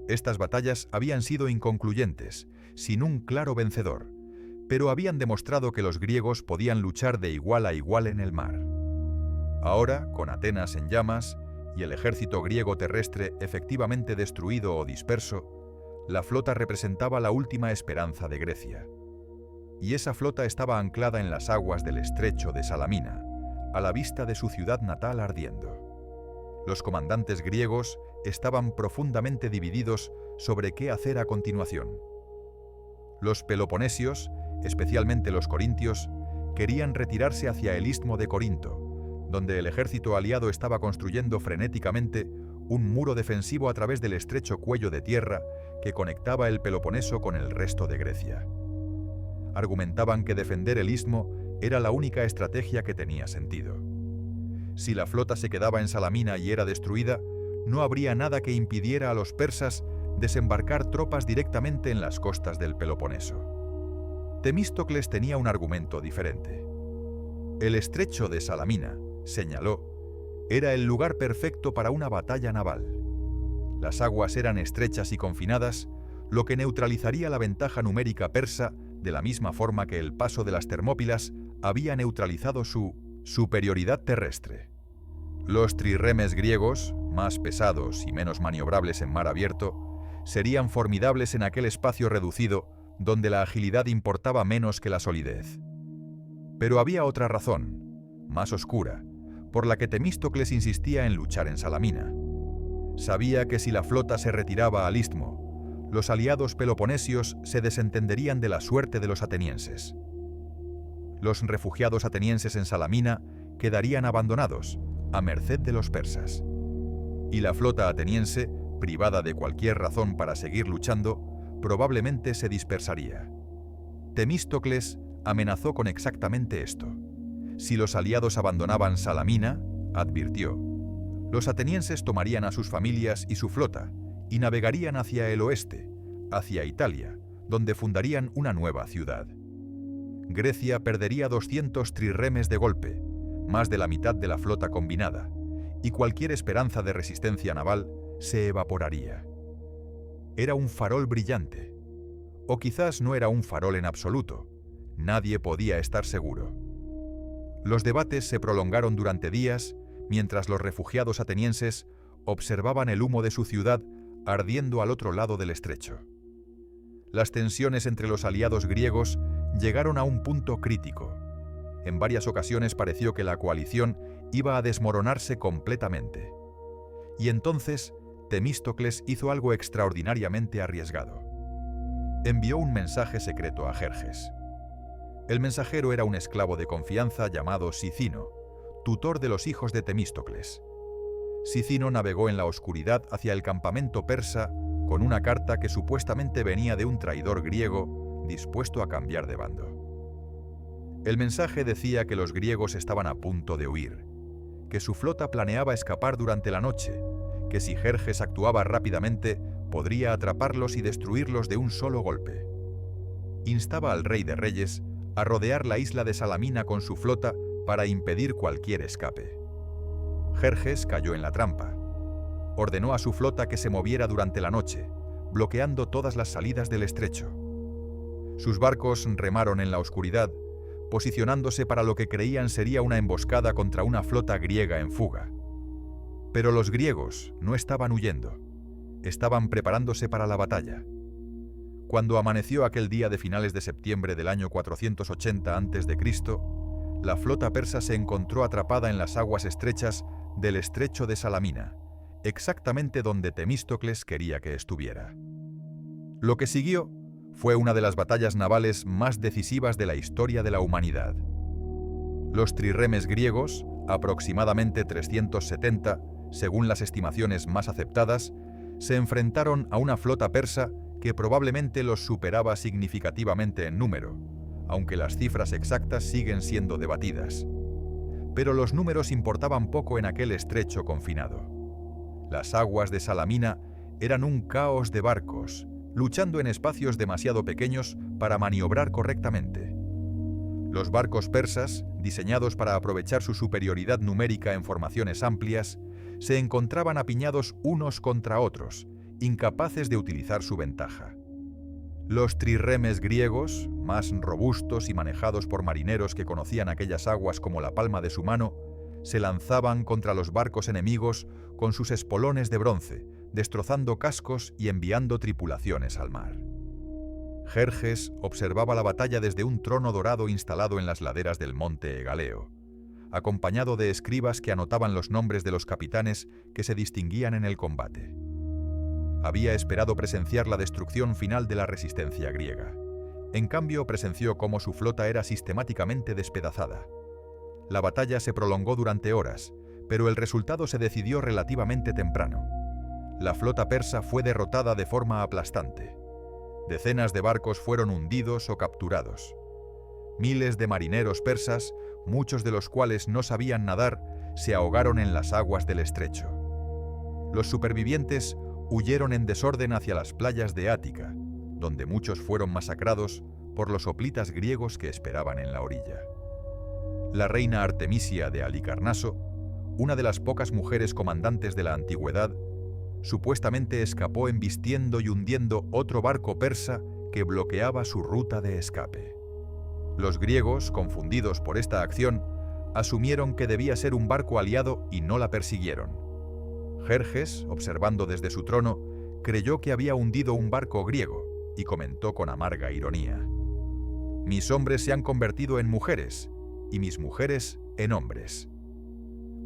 Speaker 1: Estas batallas habían sido inconcluyentes, sin un claro vencedor, pero habían demostrado que los griegos podían luchar de igual a igual en el mar. Ahora, con Atenas en llamas y el ejército griego terrestre efectivamente destruido o disperso, la flota representaba la última esperanza de Grecia. Y esa flota estaba anclada en las aguas del estrecho de Salamina, a la vista de su ciudad natal ardiendo. Los comandantes griegos estaban profundamente divididos sobre qué hacer a continuación. Los peloponesios, especialmente los corintios, querían retirarse hacia el istmo de Corinto, donde el ejército aliado estaba construyendo frenéticamente un muro defensivo a través del estrecho cuello de tierra que conectaba el Peloponeso con el resto de Grecia. Argumentaban que defender el istmo era la única estrategia que tenía sentido. Si la flota se quedaba en Salamina y era destruida, no habría nada que impidiera a los persas desembarcar tropas directamente en las costas del Peloponeso. Temístocles tenía un argumento diferente. El estrecho de Salamina, señaló, era el lugar perfecto para una batalla naval. Las aguas eran estrechas y confinadas, lo que neutralizaría la ventaja numérica persa de la misma forma que el paso de las Termópilas había neutralizado su superioridad terrestre. Los trirremes griegos, más pesados y menos maniobrables en mar abierto, serían formidables en aquel espacio reducido donde la agilidad importaba menos que la solidez. Pero había otra razón, más oscura, por la que Temístocles insistía en luchar en Salamina. Sabía que si la flota se retiraba al istmo, los aliados peloponesios se desentenderían de la suerte de los atenienses. Los refugiados atenienses en Salamina quedarían abandonados, a merced de los persas. Y la flota ateniense, privada de cualquier razón para seguir luchando, probablemente se dispersaría. Temístocles amenazó con exactamente esto. Si los aliados abandonaban Salamina, advirtió, los atenienses tomarían a sus familias y su flota y navegarían hacia el oeste, hacia Italia, donde fundarían una nueva ciudad. Grecia perdería 200 trirremes de golpe, más de la mitad de la flota combinada, y cualquier esperanza de resistencia naval se evaporaría. Era un farol brillante, o quizás no era un farol en absoluto. Nadie podía estar seguro. Los debates se prolongaron durante días, mientras los refugiados atenienses observaban el humo de su ciudad ardiendo al otro lado del estrecho. Las tensiones entre los aliados griegos llegaron a un punto crítico. En varias ocasiones pareció que la coalición iba a desmoronarse completamente. Y entonces, Temístocles hizo algo extraordinariamente arriesgado. Envió un mensaje secreto a Jerjes. El mensajero era un esclavo de confianza llamado Sicino, tutor de los hijos de Temístocles. Sicino navegó en la oscuridad hacia el campamento persa con una carta que supuestamente venía de un traidor griego dispuesto a cambiar de bando. El mensaje decía que los griegos estaban a punto de huir, que su flota planeaba escapar durante la noche, que si Jerjes actuaba rápidamente podría atraparlos y destruirlos de un solo golpe. Instaba al rey de reyes a rodear la isla de Salamina con su flota para impedir cualquier escape. Jerjes cayó en la trampa. Ordenó a su flota que se moviera durante la noche, bloqueando todas las salidas del estrecho. Sus barcos remaron en la oscuridad, posicionándose para lo que creían sería una emboscada contra una flota griega en fuga. Pero los griegos no estaban huyendo, estaban preparándose para la batalla. Cuando amaneció aquel día de finales de septiembre del año 480 a.C., la flota persa se encontró atrapada en las aguas estrechas del estrecho de Salamina, exactamente donde Temístocles quería que estuviera. Lo que siguió fue una de las batallas navales más decisivas de la historia de la humanidad. Los trirremes griegos, aproximadamente 370, según las estimaciones más aceptadas, se enfrentaron a una flota persa que probablemente los superaba significativamente en número, aunque las cifras exactas siguen siendo debatidas. Pero los números importaban poco en aquel estrecho confinado. Las aguas de Salamina eran un caos de barcos, luchando en espacios demasiado pequeños para maniobrar correctamente. Los barcos persas, diseñados para aprovechar su superioridad numérica en formaciones amplias, se encontraban apiñados unos contra otros, incapaces de utilizar su ventaja. Los trirremes griegos, más robustos y manejados por marineros que conocían aquellas aguas como la palma de su mano, se lanzaban contra los barcos enemigos con sus espolones de bronce, destrozando cascos y enviando tripulaciones al mar. Jerjes observaba la batalla desde un trono dorado instalado en las laderas del monte Egaleo, acompañado de escribas que anotaban los nombres de los capitanes que se distinguían en el combate. Había esperado presenciar la destrucción final de la resistencia griega. En cambio, presenció cómo su flota era sistemáticamente despedazada. La batalla se prolongó durante horas, pero el resultado se decidió relativamente temprano. La flota persa fue derrotada de forma aplastante. Decenas de barcos fueron hundidos o capturados. Miles de marineros persas, muchos de los cuales no sabían nadar, se ahogaron en las aguas del estrecho. Los supervivientes huyeron en desorden hacia las playas de Ática, donde muchos fueron masacrados por los hoplitas griegos que esperaban en la orilla. La reina Artemisia de Halicarnaso, una de las pocas mujeres comandantes de la antigüedad, supuestamente escapó embistiendo y hundiendo otro barco persa que bloqueaba su ruta de escape. Los griegos, confundidos por esta acción, asumieron que debía ser un barco aliado y no la persiguieron. Jerjes, observando desde su trono, creyó que había hundido un barco griego y comentó con amarga ironía: «Mis hombres se han convertido en mujeres y mis mujeres en hombres».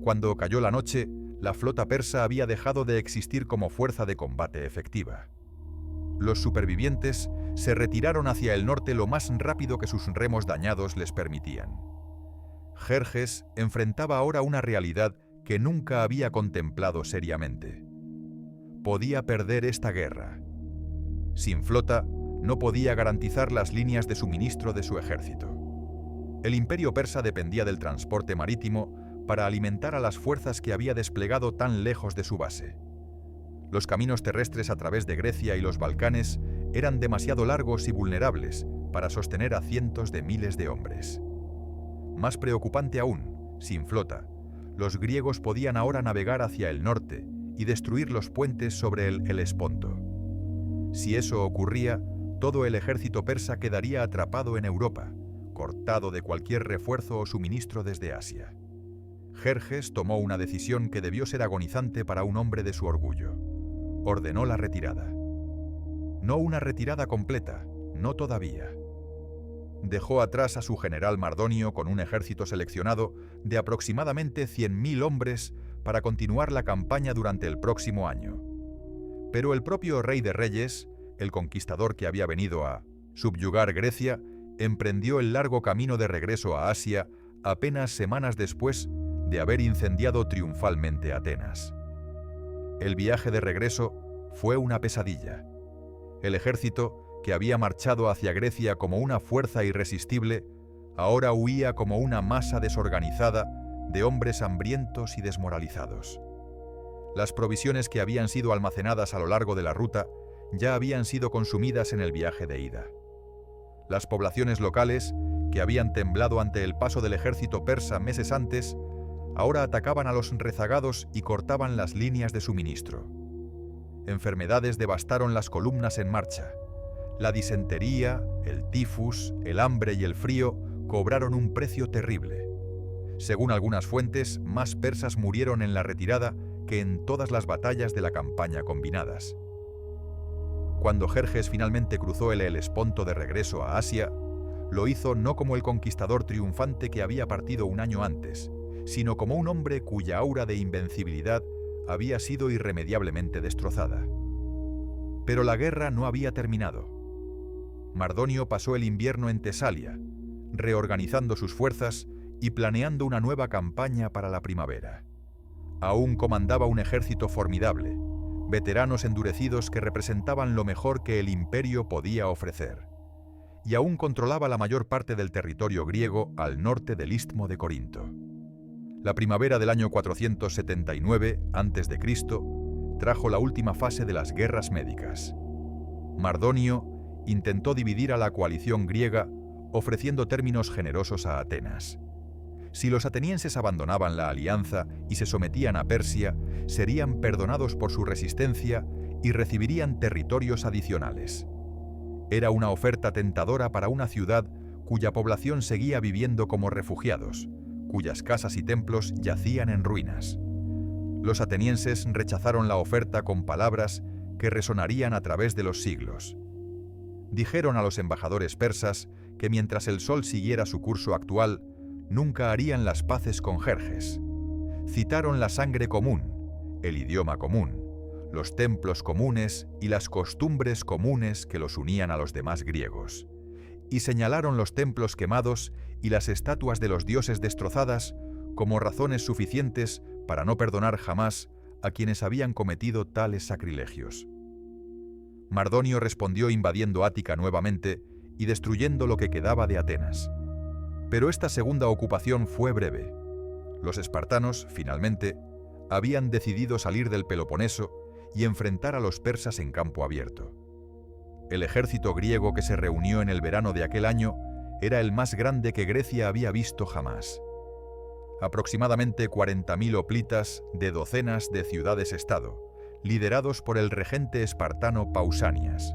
Speaker 1: Cuando cayó la noche, la flota persa había dejado de existir como fuerza de combate efectiva. Los supervivientes se retiraron hacia el norte lo más rápido que sus remos dañados les permitían. Jerjes enfrentaba ahora una realidad que nunca había contemplado seriamente. Podía perder esta guerra. Sin flota, no podía garantizar las líneas de suministro de su ejército. El imperio persa dependía del transporte marítimo para alimentar a las fuerzas que había desplegado tan lejos de su base. Los caminos terrestres a través de Grecia y los Balcanes eran demasiado largos y vulnerables para sostener a cientos de miles de hombres. Más preocupante aún, sin flota, los griegos podían ahora navegar hacia el norte y destruir los puentes sobre el Helesponto. Si eso ocurría, todo el ejército persa quedaría atrapado en Europa, cortado de cualquier refuerzo o suministro desde Asia. Jerjes tomó una decisión que debió ser agonizante para un hombre de su orgullo. Ordenó la retirada. No una retirada completa, no todavía. Dejó atrás a su general Mardonio con un ejército seleccionado de aproximadamente 100.000 hombres para continuar la campaña durante el próximo año. Pero el propio rey de reyes, el conquistador que había venido a subyugar Grecia, emprendió el largo camino de regreso a Asia apenas semanas después de haber incendiado triunfalmente Atenas. El viaje de regreso fue una pesadilla. El ejército, que había marchado hacia Grecia como una fuerza irresistible, ahora huía como una masa desorganizada de hombres hambrientos y desmoralizados. Las provisiones que habían sido almacenadas a lo largo de la ruta ya habían sido consumidas en el viaje de ida. Las poblaciones locales, que habían temblado ante el paso del ejército persa meses antes, ahora atacaban a los rezagados y cortaban las líneas de suministro. Enfermedades devastaron las columnas en marcha. La disentería, el tifus, el hambre y el frío cobraron un precio terrible. Según algunas fuentes, más persas murieron en la retirada que en todas las batallas de la campaña combinadas. Cuando Jerjes finalmente cruzó el Helesponto de regreso a Asia, lo hizo no como el conquistador triunfante que había partido un año antes, sino como un hombre cuya aura de invencibilidad había sido irremediablemente destrozada. Pero la guerra no había terminado. Mardonio pasó el invierno en Tesalia, reorganizando sus fuerzas y planeando una nueva campaña para la primavera. Aún comandaba un ejército formidable, veteranos endurecidos que representaban lo mejor que el imperio podía ofrecer, y aún controlaba la mayor parte del territorio griego al norte del Istmo de Corinto. La primavera del año 479 a.C. trajo la última fase de las guerras médicas. Mardonio intentó dividir a la coalición griega ofreciendo términos generosos a Atenas. Si los atenienses abandonaban la alianza y se sometían a Persia, serían perdonados por su resistencia y recibirían territorios adicionales. Era una oferta tentadora para una ciudad cuya población seguía viviendo como refugiados, cuyas casas y templos yacían en ruinas. Los atenienses rechazaron la oferta con palabras que resonarían a través de los siglos. Dijeron a los embajadores persas que mientras el sol siguiera su curso actual, nunca harían las paces con Jerjes. Citaron la sangre común, el idioma común, los templos comunes y las costumbres comunes que los unían a los demás griegos, y señalaron los templos quemados y las estatuas de los dioses destrozadas como razones suficientes para no perdonar jamás a quienes habían cometido tales sacrilegios. Mardonio respondió invadiendo Ática nuevamente y destruyendo lo que quedaba de Atenas. Pero esta segunda ocupación fue breve. Los espartanos, finalmente, habían decidido salir del Peloponeso y enfrentar a los persas en campo abierto. El ejército griego que se reunió en el verano de aquel año era el más grande que Grecia había visto jamás. Aproximadamente 40.000 hoplitas de docenas de ciudades-estado, liderados por el regente espartano Pausanias.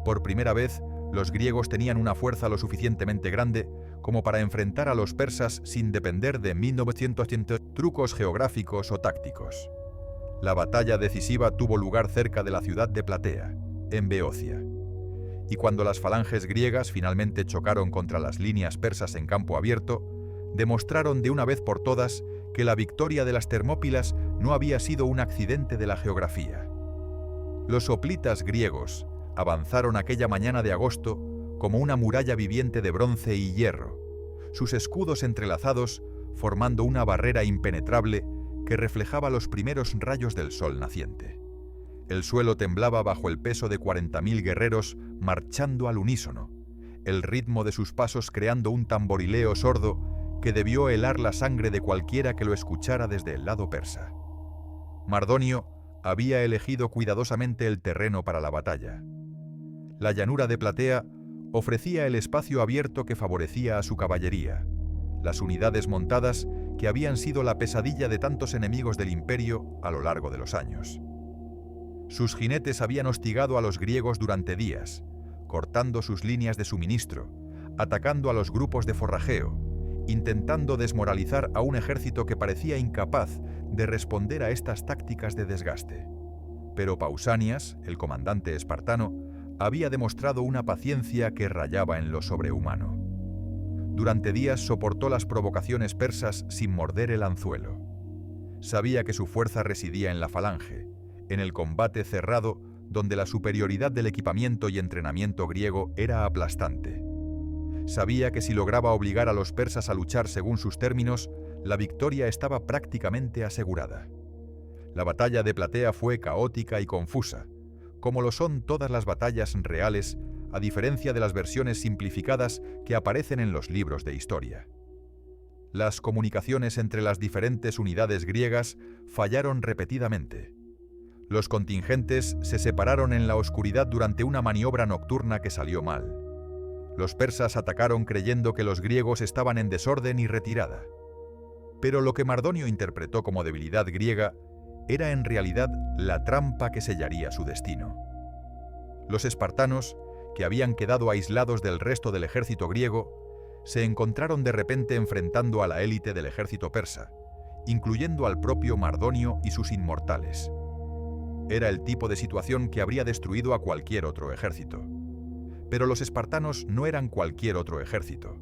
Speaker 1: Por primera vez, los griegos tenían una fuerza lo suficientemente grande como para enfrentar a los persas sin depender de 1900 trucos geográficos o tácticos. La batalla decisiva tuvo lugar cerca de la ciudad de Platea, en Beocia. Y cuando las falanges griegas finalmente chocaron contra las líneas persas en campo abierto, demostraron de una vez por todas que la victoria de las Termópilas no había sido un accidente de la geografía. Los hoplitas griegos avanzaron aquella mañana de agosto como una muralla viviente de bronce y hierro, sus escudos entrelazados formando una barrera impenetrable que reflejaba los primeros rayos del sol naciente. El suelo temblaba bajo el peso de 40.000 guerreros marchando al unísono, el ritmo de sus pasos creando un tamborileo sordo que debió helar la sangre de cualquiera que lo escuchara desde el lado persa. Mardonio había elegido cuidadosamente el terreno para la batalla. La llanura de Platea ofrecía el espacio abierto que favorecía a su caballería, las unidades montadas que habían sido la pesadilla de tantos enemigos del imperio a lo largo de los años. Sus jinetes habían hostigado a los griegos durante días, cortando sus líneas de suministro, atacando a los grupos de forrajeo, intentando desmoralizar a un ejército que parecía incapaz de responder a estas tácticas de desgaste. Pero Pausanias, el comandante espartano, había demostrado una paciencia que rayaba en lo sobrehumano. Durante días soportó las provocaciones persas sin morder el anzuelo. Sabía que su fuerza residía en la falange, en el combate cerrado donde la superioridad del equipamiento y entrenamiento griego era aplastante. Sabía que si lograba obligar a los persas a luchar según sus términos, la victoria estaba prácticamente asegurada. La batalla de Platea fue caótica y confusa, como lo son todas las batallas reales, a diferencia de las versiones simplificadas que aparecen en los libros de historia. Las comunicaciones entre las diferentes unidades griegas fallaron repetidamente. Los contingentes se separaron en la oscuridad durante una maniobra nocturna que salió mal. Los persas atacaron creyendo que los griegos estaban en desorden y retirada. Pero lo que Mardonio interpretó como debilidad griega era en realidad la trampa que sellaría su destino. Los espartanos, que habían quedado aislados del resto del ejército griego, se encontraron de repente enfrentando a la élite del ejército persa, incluyendo al propio Mardonio y sus inmortales. Era el tipo de situación que habría destruido a cualquier otro ejército. Pero los espartanos no eran cualquier otro ejército.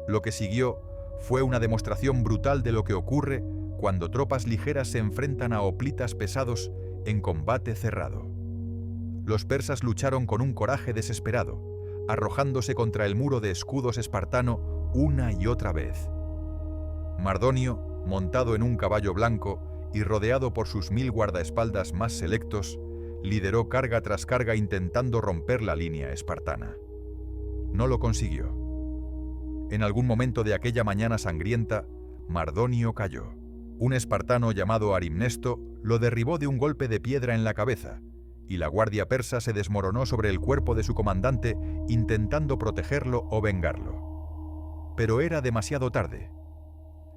Speaker 1: Lo que siguió fue una demostración brutal de lo que ocurre cuando tropas ligeras se enfrentan a hoplitas pesados en combate cerrado. Los persas lucharon con un coraje desesperado, arrojándose contra el muro de escudos espartano una y otra vez. Mardonio, montado en un caballo blanco y rodeado por sus 1000 guardaespaldas más selectos, lideró carga tras carga intentando romper la línea espartana. No lo consiguió. En algún momento de aquella mañana sangrienta, Mardonio cayó. Un espartano llamado Arimnesto lo derribó de un golpe de piedra en la cabeza, y la guardia persa se desmoronó sobre el cuerpo de su comandante intentando protegerlo o vengarlo. Pero era demasiado tarde.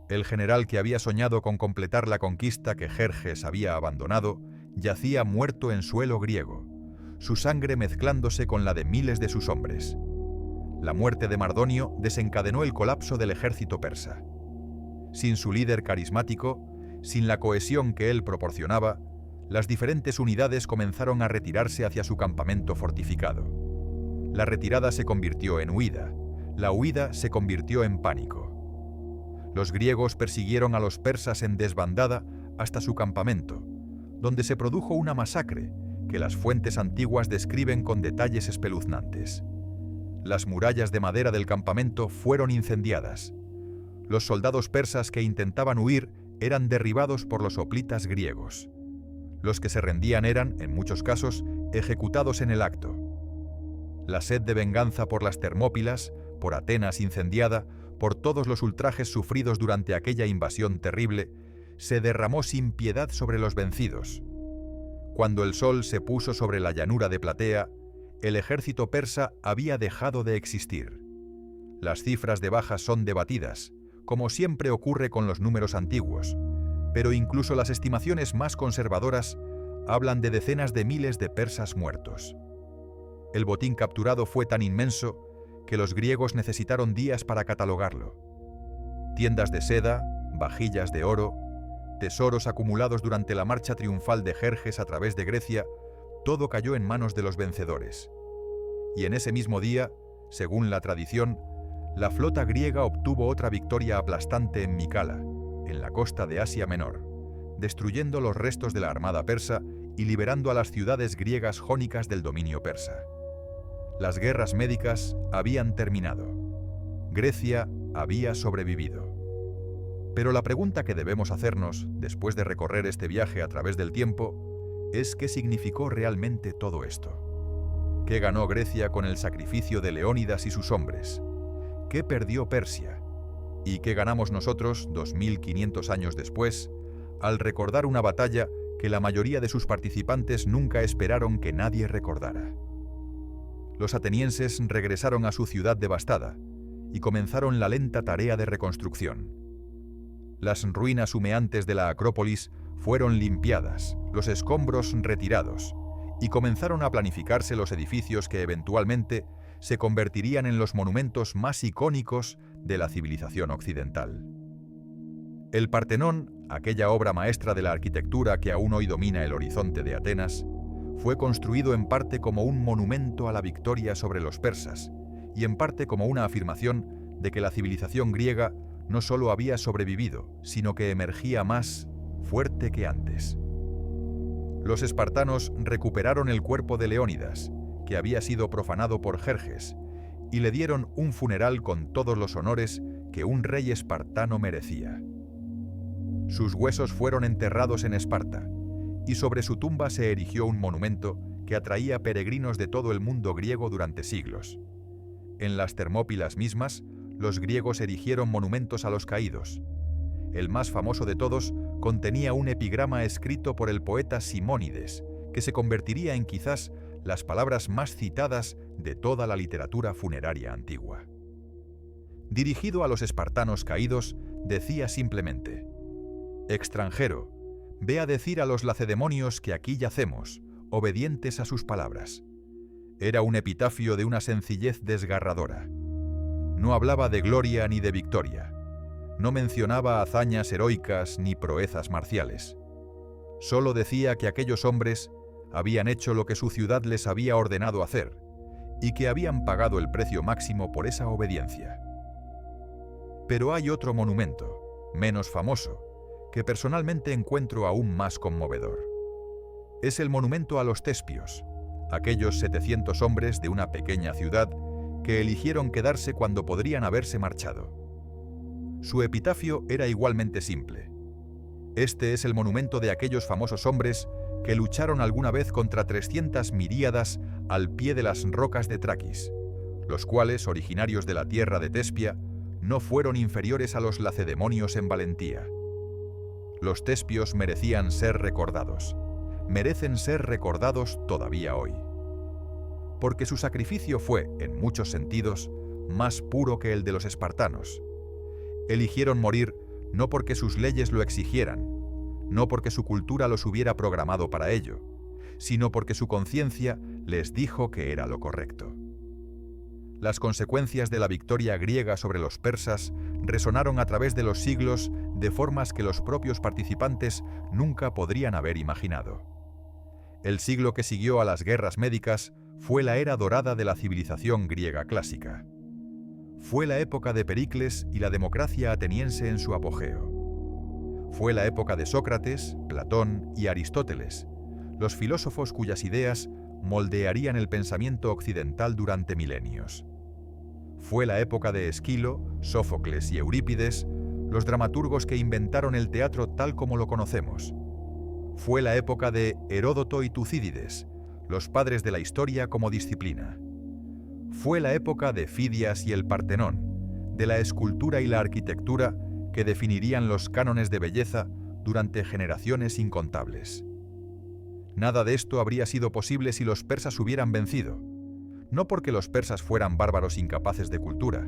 Speaker 1: El general que había soñado con completar la conquista que Jerjes había abandonado, yacía muerto en suelo griego, su sangre mezclándose con la de miles de sus hombres. La muerte de Mardonio desencadenó el colapso del ejército persa. Sin su líder carismático, sin la cohesión que él proporcionaba, las diferentes unidades comenzaron a retirarse hacia su campamento fortificado. La retirada se convirtió en huida, la huida se convirtió en pánico. Los griegos persiguieron a los persas en desbandada hasta su campamento, donde se produjo una masacre que las fuentes antiguas describen con detalles espeluznantes. Las murallas de madera del campamento fueron incendiadas. Los soldados persas que intentaban huir eran derribados por los hoplitas griegos. Los que se rendían eran, en muchos casos, ejecutados en el acto. La sed de venganza por las Termópilas, por Atenas incendiada, por todos los ultrajes sufridos durante aquella invasión terrible, se derramó sin piedad sobre los vencidos. Cuando el sol se puso sobre la llanura de Platea, el ejército persa había dejado de existir. Las cifras de bajas son debatidas, como siempre ocurre con los números antiguos, pero incluso las estimaciones más conservadoras hablan de decenas de miles de persas muertos. El botín capturado fue tan inmenso que los griegos necesitaron días para catalogarlo. Tiendas de seda, vajillas de oro, tesoros acumulados durante la marcha triunfal de Jerjes a través de Grecia, todo cayó en manos de los vencedores. Y en ese mismo día, según la tradición, la flota griega obtuvo otra victoria aplastante en Micala, en la costa de Asia Menor, destruyendo los restos de la armada persa y liberando a las ciudades griegas jónicas del dominio persa. Las guerras médicas habían terminado. Grecia había sobrevivido. Pero la pregunta que debemos hacernos, después de recorrer este viaje a través del tiempo, es ¿qué significó realmente todo esto? ¿Qué ganó Grecia con el sacrificio de Leónidas y sus hombres? ¿Qué perdió Persia? ¿Y qué ganamos nosotros, 2500 años después, al recordar una batalla que la mayoría de sus participantes nunca esperaron que nadie recordara? Los atenienses regresaron a su ciudad devastada y comenzaron la lenta tarea de reconstrucción. Las ruinas humeantes de la Acrópolis fueron limpiadas, los escombros retirados, y comenzaron a planificarse los edificios que eventualmente se convertirían en los monumentos más icónicos de la civilización occidental. El Partenón, aquella obra maestra de la arquitectura que aún hoy domina el horizonte de Atenas, fue construido en parte como un monumento a la victoria sobre los persas y en parte como una afirmación de que la civilización griega no solo había sobrevivido, sino que emergía más fuerte que antes. Los espartanos recuperaron el cuerpo de Leónidas, que había sido profanado por Jerjes, y le dieron un funeral con todos los honores que un rey espartano merecía. Sus huesos fueron enterrados en Esparta, y sobre su tumba se erigió un monumento que atraía peregrinos de todo el mundo griego durante siglos. En las Termópilas mismas, los griegos erigieron monumentos a los caídos. El más famoso de todos contenía un epigrama escrito por el poeta Simónides, que se convertiría en quizás las palabras más citadas de toda la literatura funeraria antigua. Dirigido a los espartanos caídos, decía simplemente: «Extranjero, ve a decir a los lacedemonios que aquí yacemos, obedientes a sus palabras». Era un epitafio de una sencillez desgarradora. No hablaba de gloria ni de victoria. No mencionaba hazañas heroicas ni proezas marciales. Solo decía que aquellos hombres habían hecho lo que su ciudad les había ordenado hacer y que habían pagado el precio máximo por esa obediencia. Pero hay otro monumento, menos famoso, que personalmente encuentro aún más conmovedor. Es el monumento a los Tespios, aquellos 700 hombres de una pequeña ciudad que eligieron quedarse cuando podrían haberse marchado. Su epitafio era igualmente simple. Este es el monumento de aquellos famosos hombres que lucharon alguna vez contra 300 miríadas al pie de las rocas de Traquis, los cuales, originarios de la tierra de Tespia, no fueron inferiores a los lacedemonios en valentía. Los Tespios merecían ser recordados. Merecen ser recordados todavía hoy. Porque su sacrificio fue, en muchos sentidos, más puro que el de los espartanos. Eligieron morir no porque sus leyes lo exigieran, no porque su cultura los hubiera programado para ello, sino porque su conciencia les dijo que era lo correcto. Las consecuencias de la victoria griega sobre los persas resonaron a través de los siglos de formas que los propios participantes nunca podrían haber imaginado. El siglo que siguió a las guerras médicas fue la era dorada de la civilización griega clásica. Fue la época de Pericles y la democracia ateniense en su apogeo. Fue la época de Sócrates, Platón y Aristóteles, los filósofos cuyas ideas moldearían el pensamiento occidental durante milenios. Fue la época de Esquilo, Sófocles y Eurípides, los dramaturgos que inventaron el teatro tal como lo conocemos. Fue la época de Heródoto y Tucídides, los padres de la historia como disciplina. Fue la época de Fidias y el Partenón, de la escultura y la arquitectura que definirían los cánones de belleza durante generaciones incontables. Nada de esto habría sido posible si los persas hubieran vencido, no porque los persas fueran bárbaros incapaces de cultura.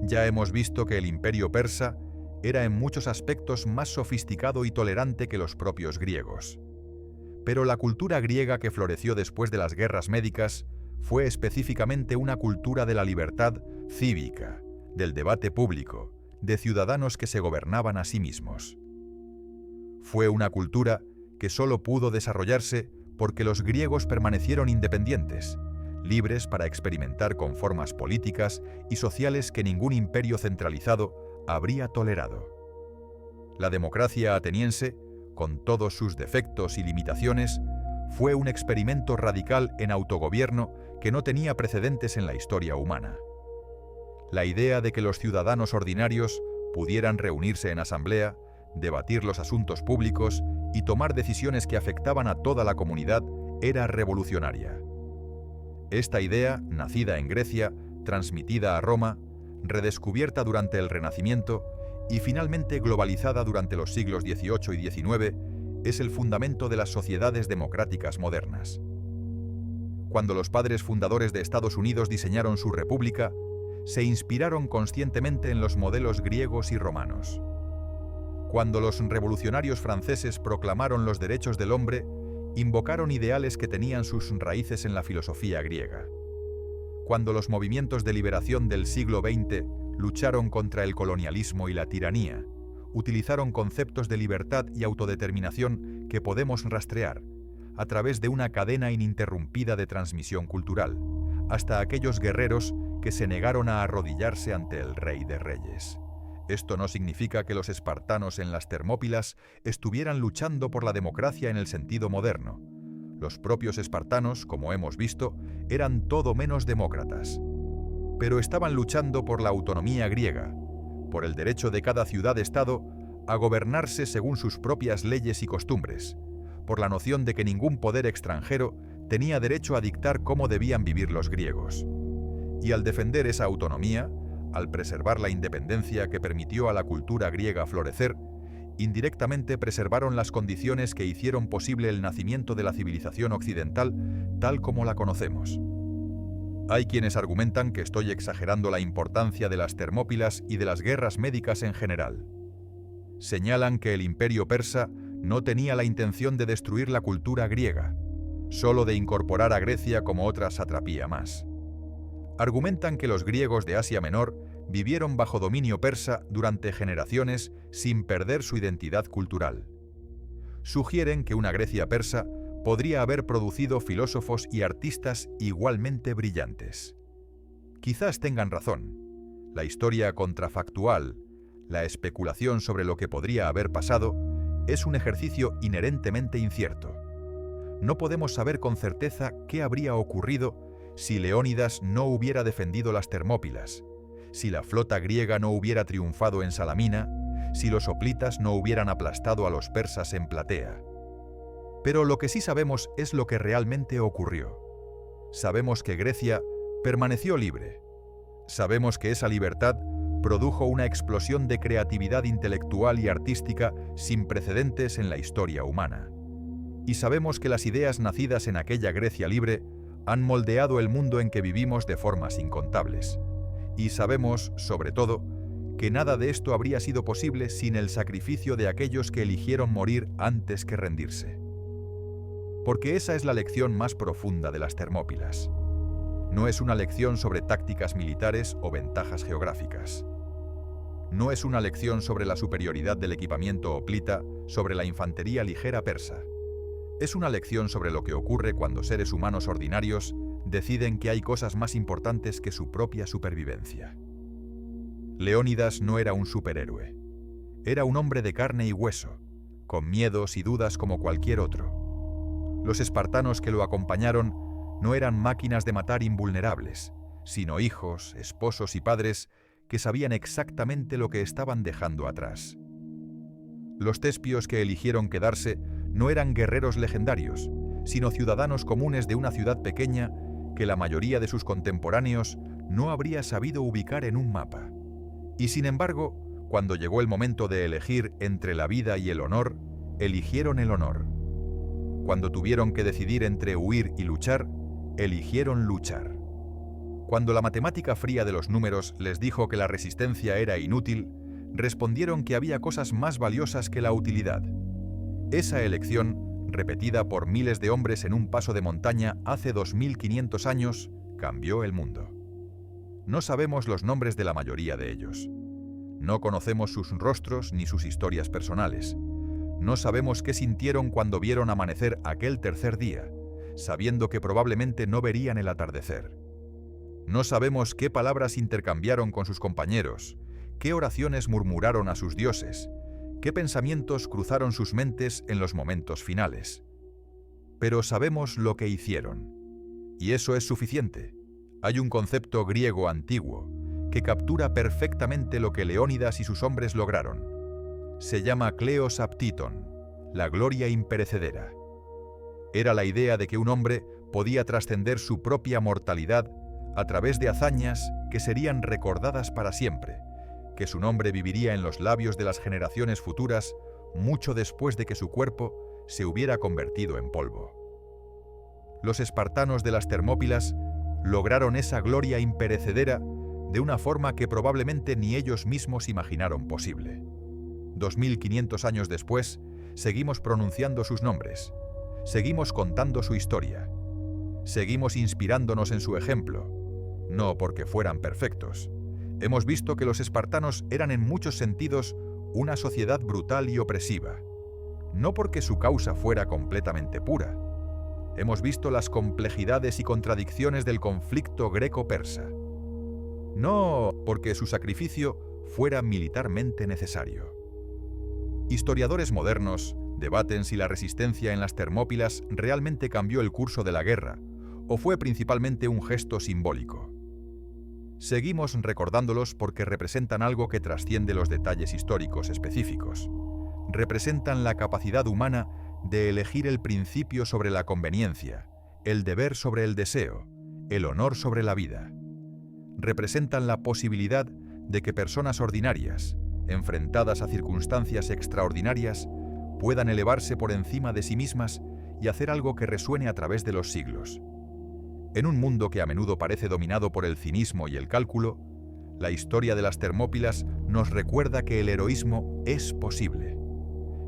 Speaker 1: Ya hemos visto que el imperio persa era en muchos aspectos más sofisticado y tolerante que los propios griegos. Pero la cultura griega que floreció después de las guerras médicas fue específicamente una cultura de la libertad cívica, del debate público, de ciudadanos que se gobernaban a sí mismos. Fue una cultura que solo pudo desarrollarse porque los griegos permanecieron independientes, libres para experimentar con formas políticas y sociales que ningún imperio centralizado habría tolerado. La democracia ateniense, con todos sus defectos y limitaciones, fue un experimento radical en autogobierno que no tenía precedentes en la historia humana. La idea de que los ciudadanos ordinarios pudieran reunirse en asamblea, debatir los asuntos públicos y tomar decisiones que afectaban a toda la comunidad era revolucionaria. Esta idea, nacida en Grecia, transmitida a Roma, redescubierta durante el Renacimiento y finalmente globalizada durante los siglos XVIII y XIX, es el fundamento de las sociedades democráticas modernas. Cuando los padres fundadores de Estados Unidos diseñaron su república, se inspiraron conscientemente en los modelos griegos y romanos. Cuando los revolucionarios franceses proclamaron los derechos del hombre, invocaron ideales que tenían sus raíces en la filosofía griega. Cuando los movimientos de liberación del siglo XX lucharon contra el colonialismo y la tiranía, utilizaron conceptos de libertad y autodeterminación que podemos rastrear a través de una cadena ininterrumpida de transmisión cultural, hasta aquellos guerreros que se negaron a arrodillarse ante el Rey de Reyes. Esto no significa que los espartanos en las Termópilas estuvieran luchando por la democracia en el sentido moderno. Los propios espartanos, como hemos visto, eran todo menos demócratas. Pero estaban luchando por la autonomía griega, por el derecho de cada ciudad-estado a gobernarse según sus propias leyes y costumbres, por la noción de que ningún poder extranjero tenía derecho a dictar cómo debían vivir los griegos. Y al defender esa autonomía, al preservar la independencia que permitió a la cultura griega florecer, indirectamente preservaron las condiciones que hicieron posible el nacimiento de la civilización occidental tal como la conocemos. Hay quienes argumentan que estoy exagerando la importancia de las Termópilas y de las guerras médicas en general. Señalan que el imperio persa no tenía la intención de destruir la cultura griega, solo de incorporar a Grecia como otra satrapía más. Argumentan que los griegos de Asia Menor vivieron bajo dominio persa durante generaciones sin perder su identidad cultural. Sugieren que una Grecia persa podría haber producido filósofos y artistas igualmente brillantes. Quizás tengan razón. La historia contrafactual, la especulación sobre lo que podría haber pasado, es un ejercicio inherentemente incierto. No podemos saber con certeza qué habría ocurrido si Leónidas no hubiera defendido las Termópilas, si la flota griega no hubiera triunfado en Salamina, si los hoplitas no hubieran aplastado a los persas en Platea. Pero lo que sí sabemos es lo que realmente ocurrió. Sabemos que Grecia permaneció libre. Sabemos que esa libertad produjo una explosión de creatividad intelectual y artística sin precedentes en la historia humana. Y sabemos que las ideas nacidas en aquella Grecia libre han moldeado el mundo en que vivimos de formas incontables. Y sabemos, sobre todo, que nada de esto habría sido posible sin el sacrificio de aquellos que eligieron morir antes que rendirse. Porque esa es la lección más profunda de las Termópilas. No es una lección sobre tácticas militares o ventajas geográficas. No es una lección sobre la superioridad del equipamiento hoplita sobre la infantería ligera persa. Es una lección sobre lo que ocurre cuando seres humanos ordinarios deciden que hay cosas más importantes que su propia supervivencia. Leónidas no era un superhéroe. Era un hombre de carne y hueso, con miedos y dudas como cualquier otro. Los espartanos que lo acompañaron no eran máquinas de matar invulnerables, sino hijos, esposos y padres que sabían exactamente lo que estaban dejando atrás. Los tespios que eligieron quedarse no eran guerreros legendarios, sino ciudadanos comunes de una ciudad pequeña que la mayoría de sus contemporáneos no habría sabido ubicar en un mapa. Y sin embargo, cuando llegó el momento de elegir entre la vida y el honor, eligieron el honor. Cuando tuvieron que decidir entre huir y luchar, eligieron luchar. Cuando la matemática fría de los números les dijo que la resistencia era inútil, respondieron que había cosas más valiosas que la utilidad. Esa elección, repetida por miles de hombres en un paso de montaña hace 2500 años, cambió el mundo. No sabemos los nombres de la mayoría de ellos. No conocemos sus rostros ni sus historias personales. No sabemos qué sintieron cuando vieron amanecer aquel tercer día, sabiendo que probablemente no verían el atardecer. No sabemos qué palabras intercambiaron con sus compañeros, qué oraciones murmuraron a sus dioses, qué pensamientos cruzaron sus mentes en los momentos finales. Pero sabemos lo que hicieron. Y eso es suficiente. Hay un concepto griego antiguo que captura perfectamente lo que Leónidas y sus hombres lograron. Se llama kleos aptiton, la gloria imperecedera. Era la idea de que un hombre podía trascender su propia mortalidad a través de hazañas que serían recordadas para siempre, que su nombre viviría en los labios de las generaciones futuras mucho después de que su cuerpo se hubiera convertido en polvo. Los espartanos de las Termópilas lograron esa gloria imperecedera de una forma que probablemente ni ellos mismos imaginaron posible. 2500 años después, seguimos pronunciando sus nombres, seguimos contando su historia, seguimos inspirándonos en su ejemplo, no porque fueran perfectos. Hemos visto que los espartanos eran en muchos sentidos una sociedad brutal y opresiva, no porque su causa fuera completamente pura. Hemos visto las complejidades y contradicciones del conflicto greco-persa, no porque su sacrificio fuera militarmente necesario. Historiadores modernos debaten si la resistencia en las Termópilas realmente cambió el curso de la guerra o fue principalmente un gesto simbólico. Seguimos recordándolos porque representan algo que trasciende los detalles históricos específicos. Representan la capacidad humana de elegir el principio sobre la conveniencia, el deber sobre el deseo, el honor sobre la vida. Representan la posibilidad de que personas ordinarias, enfrentadas a circunstancias extraordinarias, puedan elevarse por encima de sí mismas y hacer algo que resuene a través de los siglos. En un mundo que a menudo parece dominado por el cinismo y el cálculo, la historia de las Termópilas nos recuerda que el heroísmo es posible,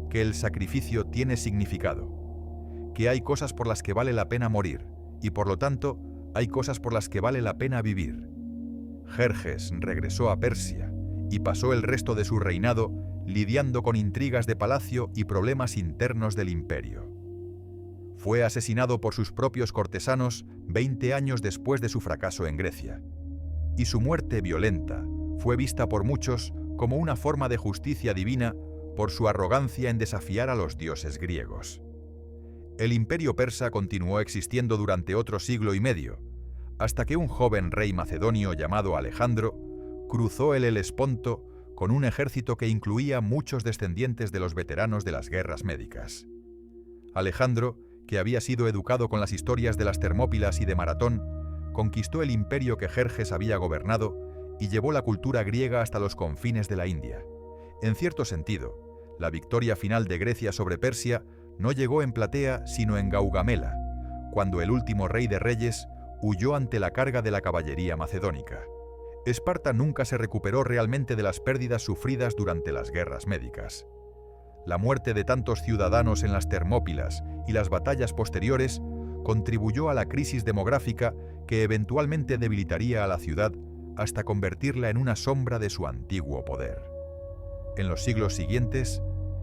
Speaker 1: que el sacrificio tiene significado, que hay cosas por las que vale la pena morir y, por lo tanto, hay cosas por las que vale la pena vivir. Jerjes regresó a Persia y pasó el resto de su reinado lidiando con intrigas de palacio y problemas internos del imperio. Fue asesinado por sus propios cortesanos 20 años después de su fracaso en Grecia, y su muerte violenta fue vista por muchos como una forma de justicia divina por su arrogancia en desafiar a los dioses griegos. El imperio persa continuó existiendo durante otro siglo y medio, hasta que un joven rey macedonio llamado Alejandro cruzó el Helesponto con un ejército que incluía muchos descendientes de los veteranos de las guerras médicas. Alejandro, que había sido educado con las historias de las Termópilas y de Maratón, conquistó el imperio que Jerjes había gobernado y llevó la cultura griega hasta los confines de la India. En cierto sentido, la victoria final de Grecia sobre Persia no llegó en Platea sino en Gaugamela, cuando el último rey de reyes huyó ante la carga de la caballería macedónica. Esparta nunca se recuperó realmente de las pérdidas sufridas durante las guerras médicas. La muerte de tantos ciudadanos en las Termópilas y las batallas posteriores contribuyó a la crisis demográfica que eventualmente debilitaría a la ciudad hasta convertirla en una sombra de su antiguo poder. En los siglos siguientes,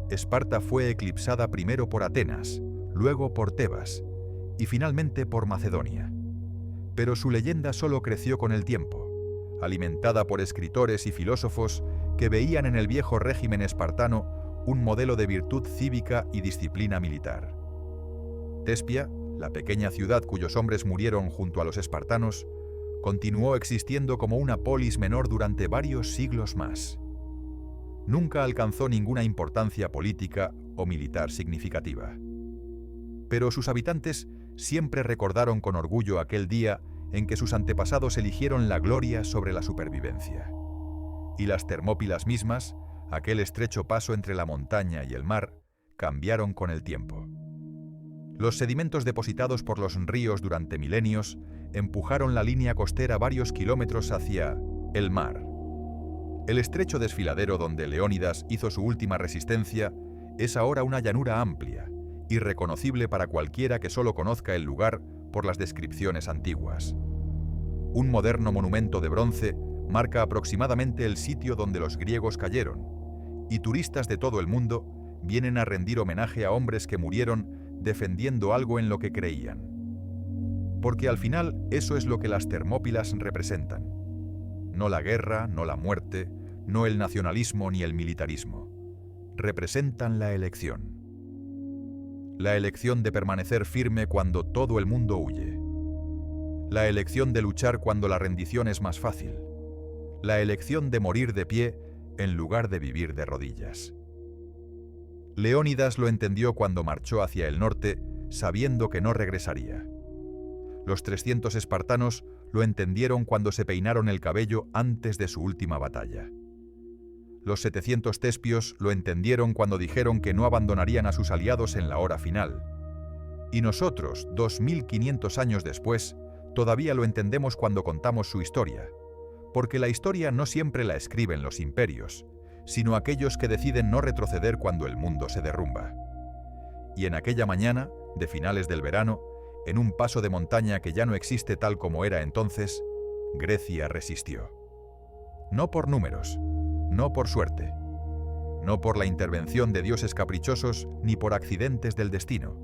Speaker 1: Esparta fue eclipsada primero por Atenas, luego por Tebas y finalmente por Macedonia. Pero su leyenda solo creció con el tiempo, alimentada por escritores y filósofos que veían en el viejo régimen espartano un modelo de virtud cívica y disciplina militar. Tespia, la pequeña ciudad cuyos hombres murieron junto a los espartanos, continuó existiendo como una polis menor durante varios siglos más. Nunca alcanzó ninguna importancia política o militar significativa. Pero sus habitantes siempre recordaron con orgullo aquel día en que sus antepasados eligieron la gloria sobre la supervivencia. Y las Termópilas mismas, aquel estrecho paso entre la montaña y el mar, cambiaron con el tiempo. Los sedimentos depositados por los ríos durante milenios empujaron la línea costera varios kilómetros hacia el mar. El estrecho desfiladero donde Leónidas hizo su última resistencia es ahora una llanura amplia, irreconocible para cualquiera que solo conozca el lugar por las descripciones antiguas. Un moderno monumento de bronce marca aproximadamente el sitio donde los griegos cayeron, y turistas de todo el mundo vienen a rendir homenaje a hombres que murieron defendiendo algo en lo que creían. Porque al final eso es lo que las Termópilas representan. No la guerra, no la muerte, no el nacionalismo ni el militarismo. Representan la elección. La elección de permanecer firme cuando todo el mundo huye. La elección de luchar cuando la rendición es más fácil. La elección de morir de pie en lugar de vivir de rodillas. Leónidas lo entendió cuando marchó hacia el norte, sabiendo que no regresaría. Los 300 espartanos lo entendieron cuando se peinaron el cabello antes de su última batalla. Los 700 tespios lo entendieron cuando dijeron que no abandonarían a sus aliados en la hora final. Y nosotros, 2500 años después, todavía lo entendemos cuando contamos su historia, porque la historia no siempre la escriben los imperios, sino aquellos que deciden no retroceder cuando el mundo se derrumba. Y en aquella mañana, de finales del verano, en un paso de montaña que ya no existe tal como era entonces, Grecia resistió. No por números, no por suerte, no por la intervención de dioses caprichosos ni por accidentes del destino,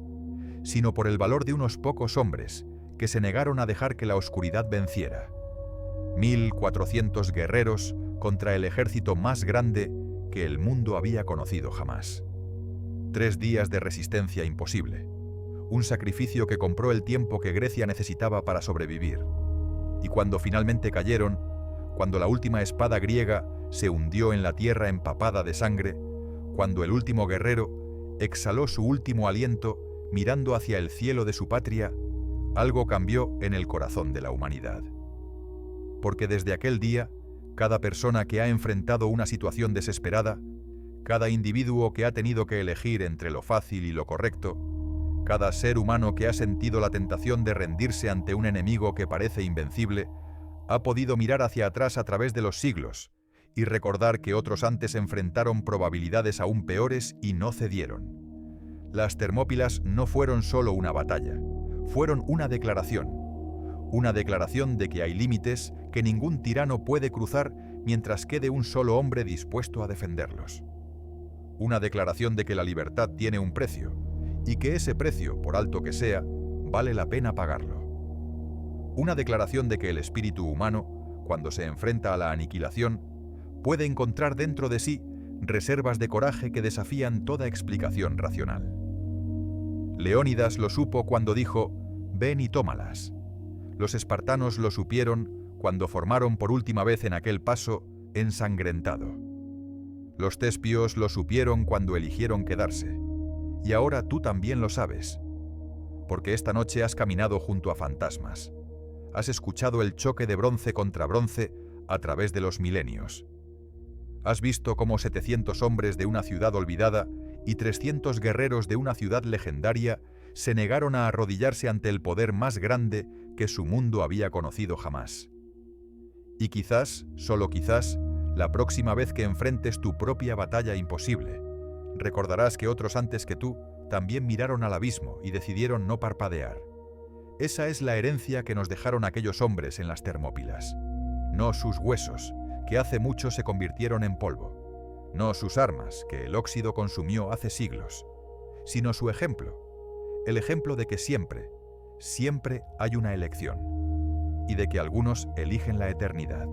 Speaker 1: sino por el valor de unos pocos hombres que se negaron a dejar que la oscuridad venciera. 1400 guerreros contra el ejército más grande que el mundo había conocido jamás. 3 días de resistencia imposible, un sacrificio que compró el tiempo que Grecia necesitaba para sobrevivir. Y cuando finalmente cayeron, cuando la última espada griega se hundió en la tierra empapada de sangre, cuando el último guerrero exhaló su último aliento mirando hacia el cielo de su patria, algo cambió en el corazón de la humanidad. Porque desde aquel día, cada persona que ha enfrentado una situación desesperada, cada individuo que ha tenido que elegir entre lo fácil y lo correcto, cada ser humano que ha sentido la tentación de rendirse ante un enemigo que parece invencible, ha podido mirar hacia atrás a través de los siglos y recordar que otros antes enfrentaron probabilidades aún peores y no cedieron. Las Termópilas no fueron solo una batalla, fueron una declaración, Una declaración de que hay límites que ningún tirano puede cruzar mientras quede un solo hombre dispuesto a defenderlos. Una declaración de que la libertad tiene un precio y que ese precio, por alto que sea, vale la pena pagarlo. Una declaración de que el espíritu humano, cuando se enfrenta a la aniquilación, puede encontrar dentro de sí reservas de coraje que desafían toda explicación racional. Leónidas lo supo cuando dijo: «Ven y tómalas». Los espartanos lo supieron cuando formaron por última vez en aquel paso ensangrentado. Los tespios lo supieron cuando eligieron quedarse. Y ahora tú también lo sabes, porque esta noche has caminado junto a fantasmas. Has escuchado el choque de bronce contra bronce a través de los milenios. Has visto cómo 700 hombres de una ciudad olvidada y 300 guerreros de una ciudad legendaria se negaron a arrodillarse ante el poder más grande que su mundo había conocido jamás. Y quizás, solo quizás, la próxima vez que enfrentes tu propia batalla imposible, recordarás que otros antes que tú también miraron al abismo y decidieron no parpadear. Esa es la herencia que nos dejaron aquellos hombres en las Termópilas. No sus huesos, que hace mucho se convirtieron en polvo. No sus armas, que el óxido consumió hace siglos. Sino su ejemplo. El ejemplo de que siempre, siempre hay una elección. Y de que algunos eligen la eternidad.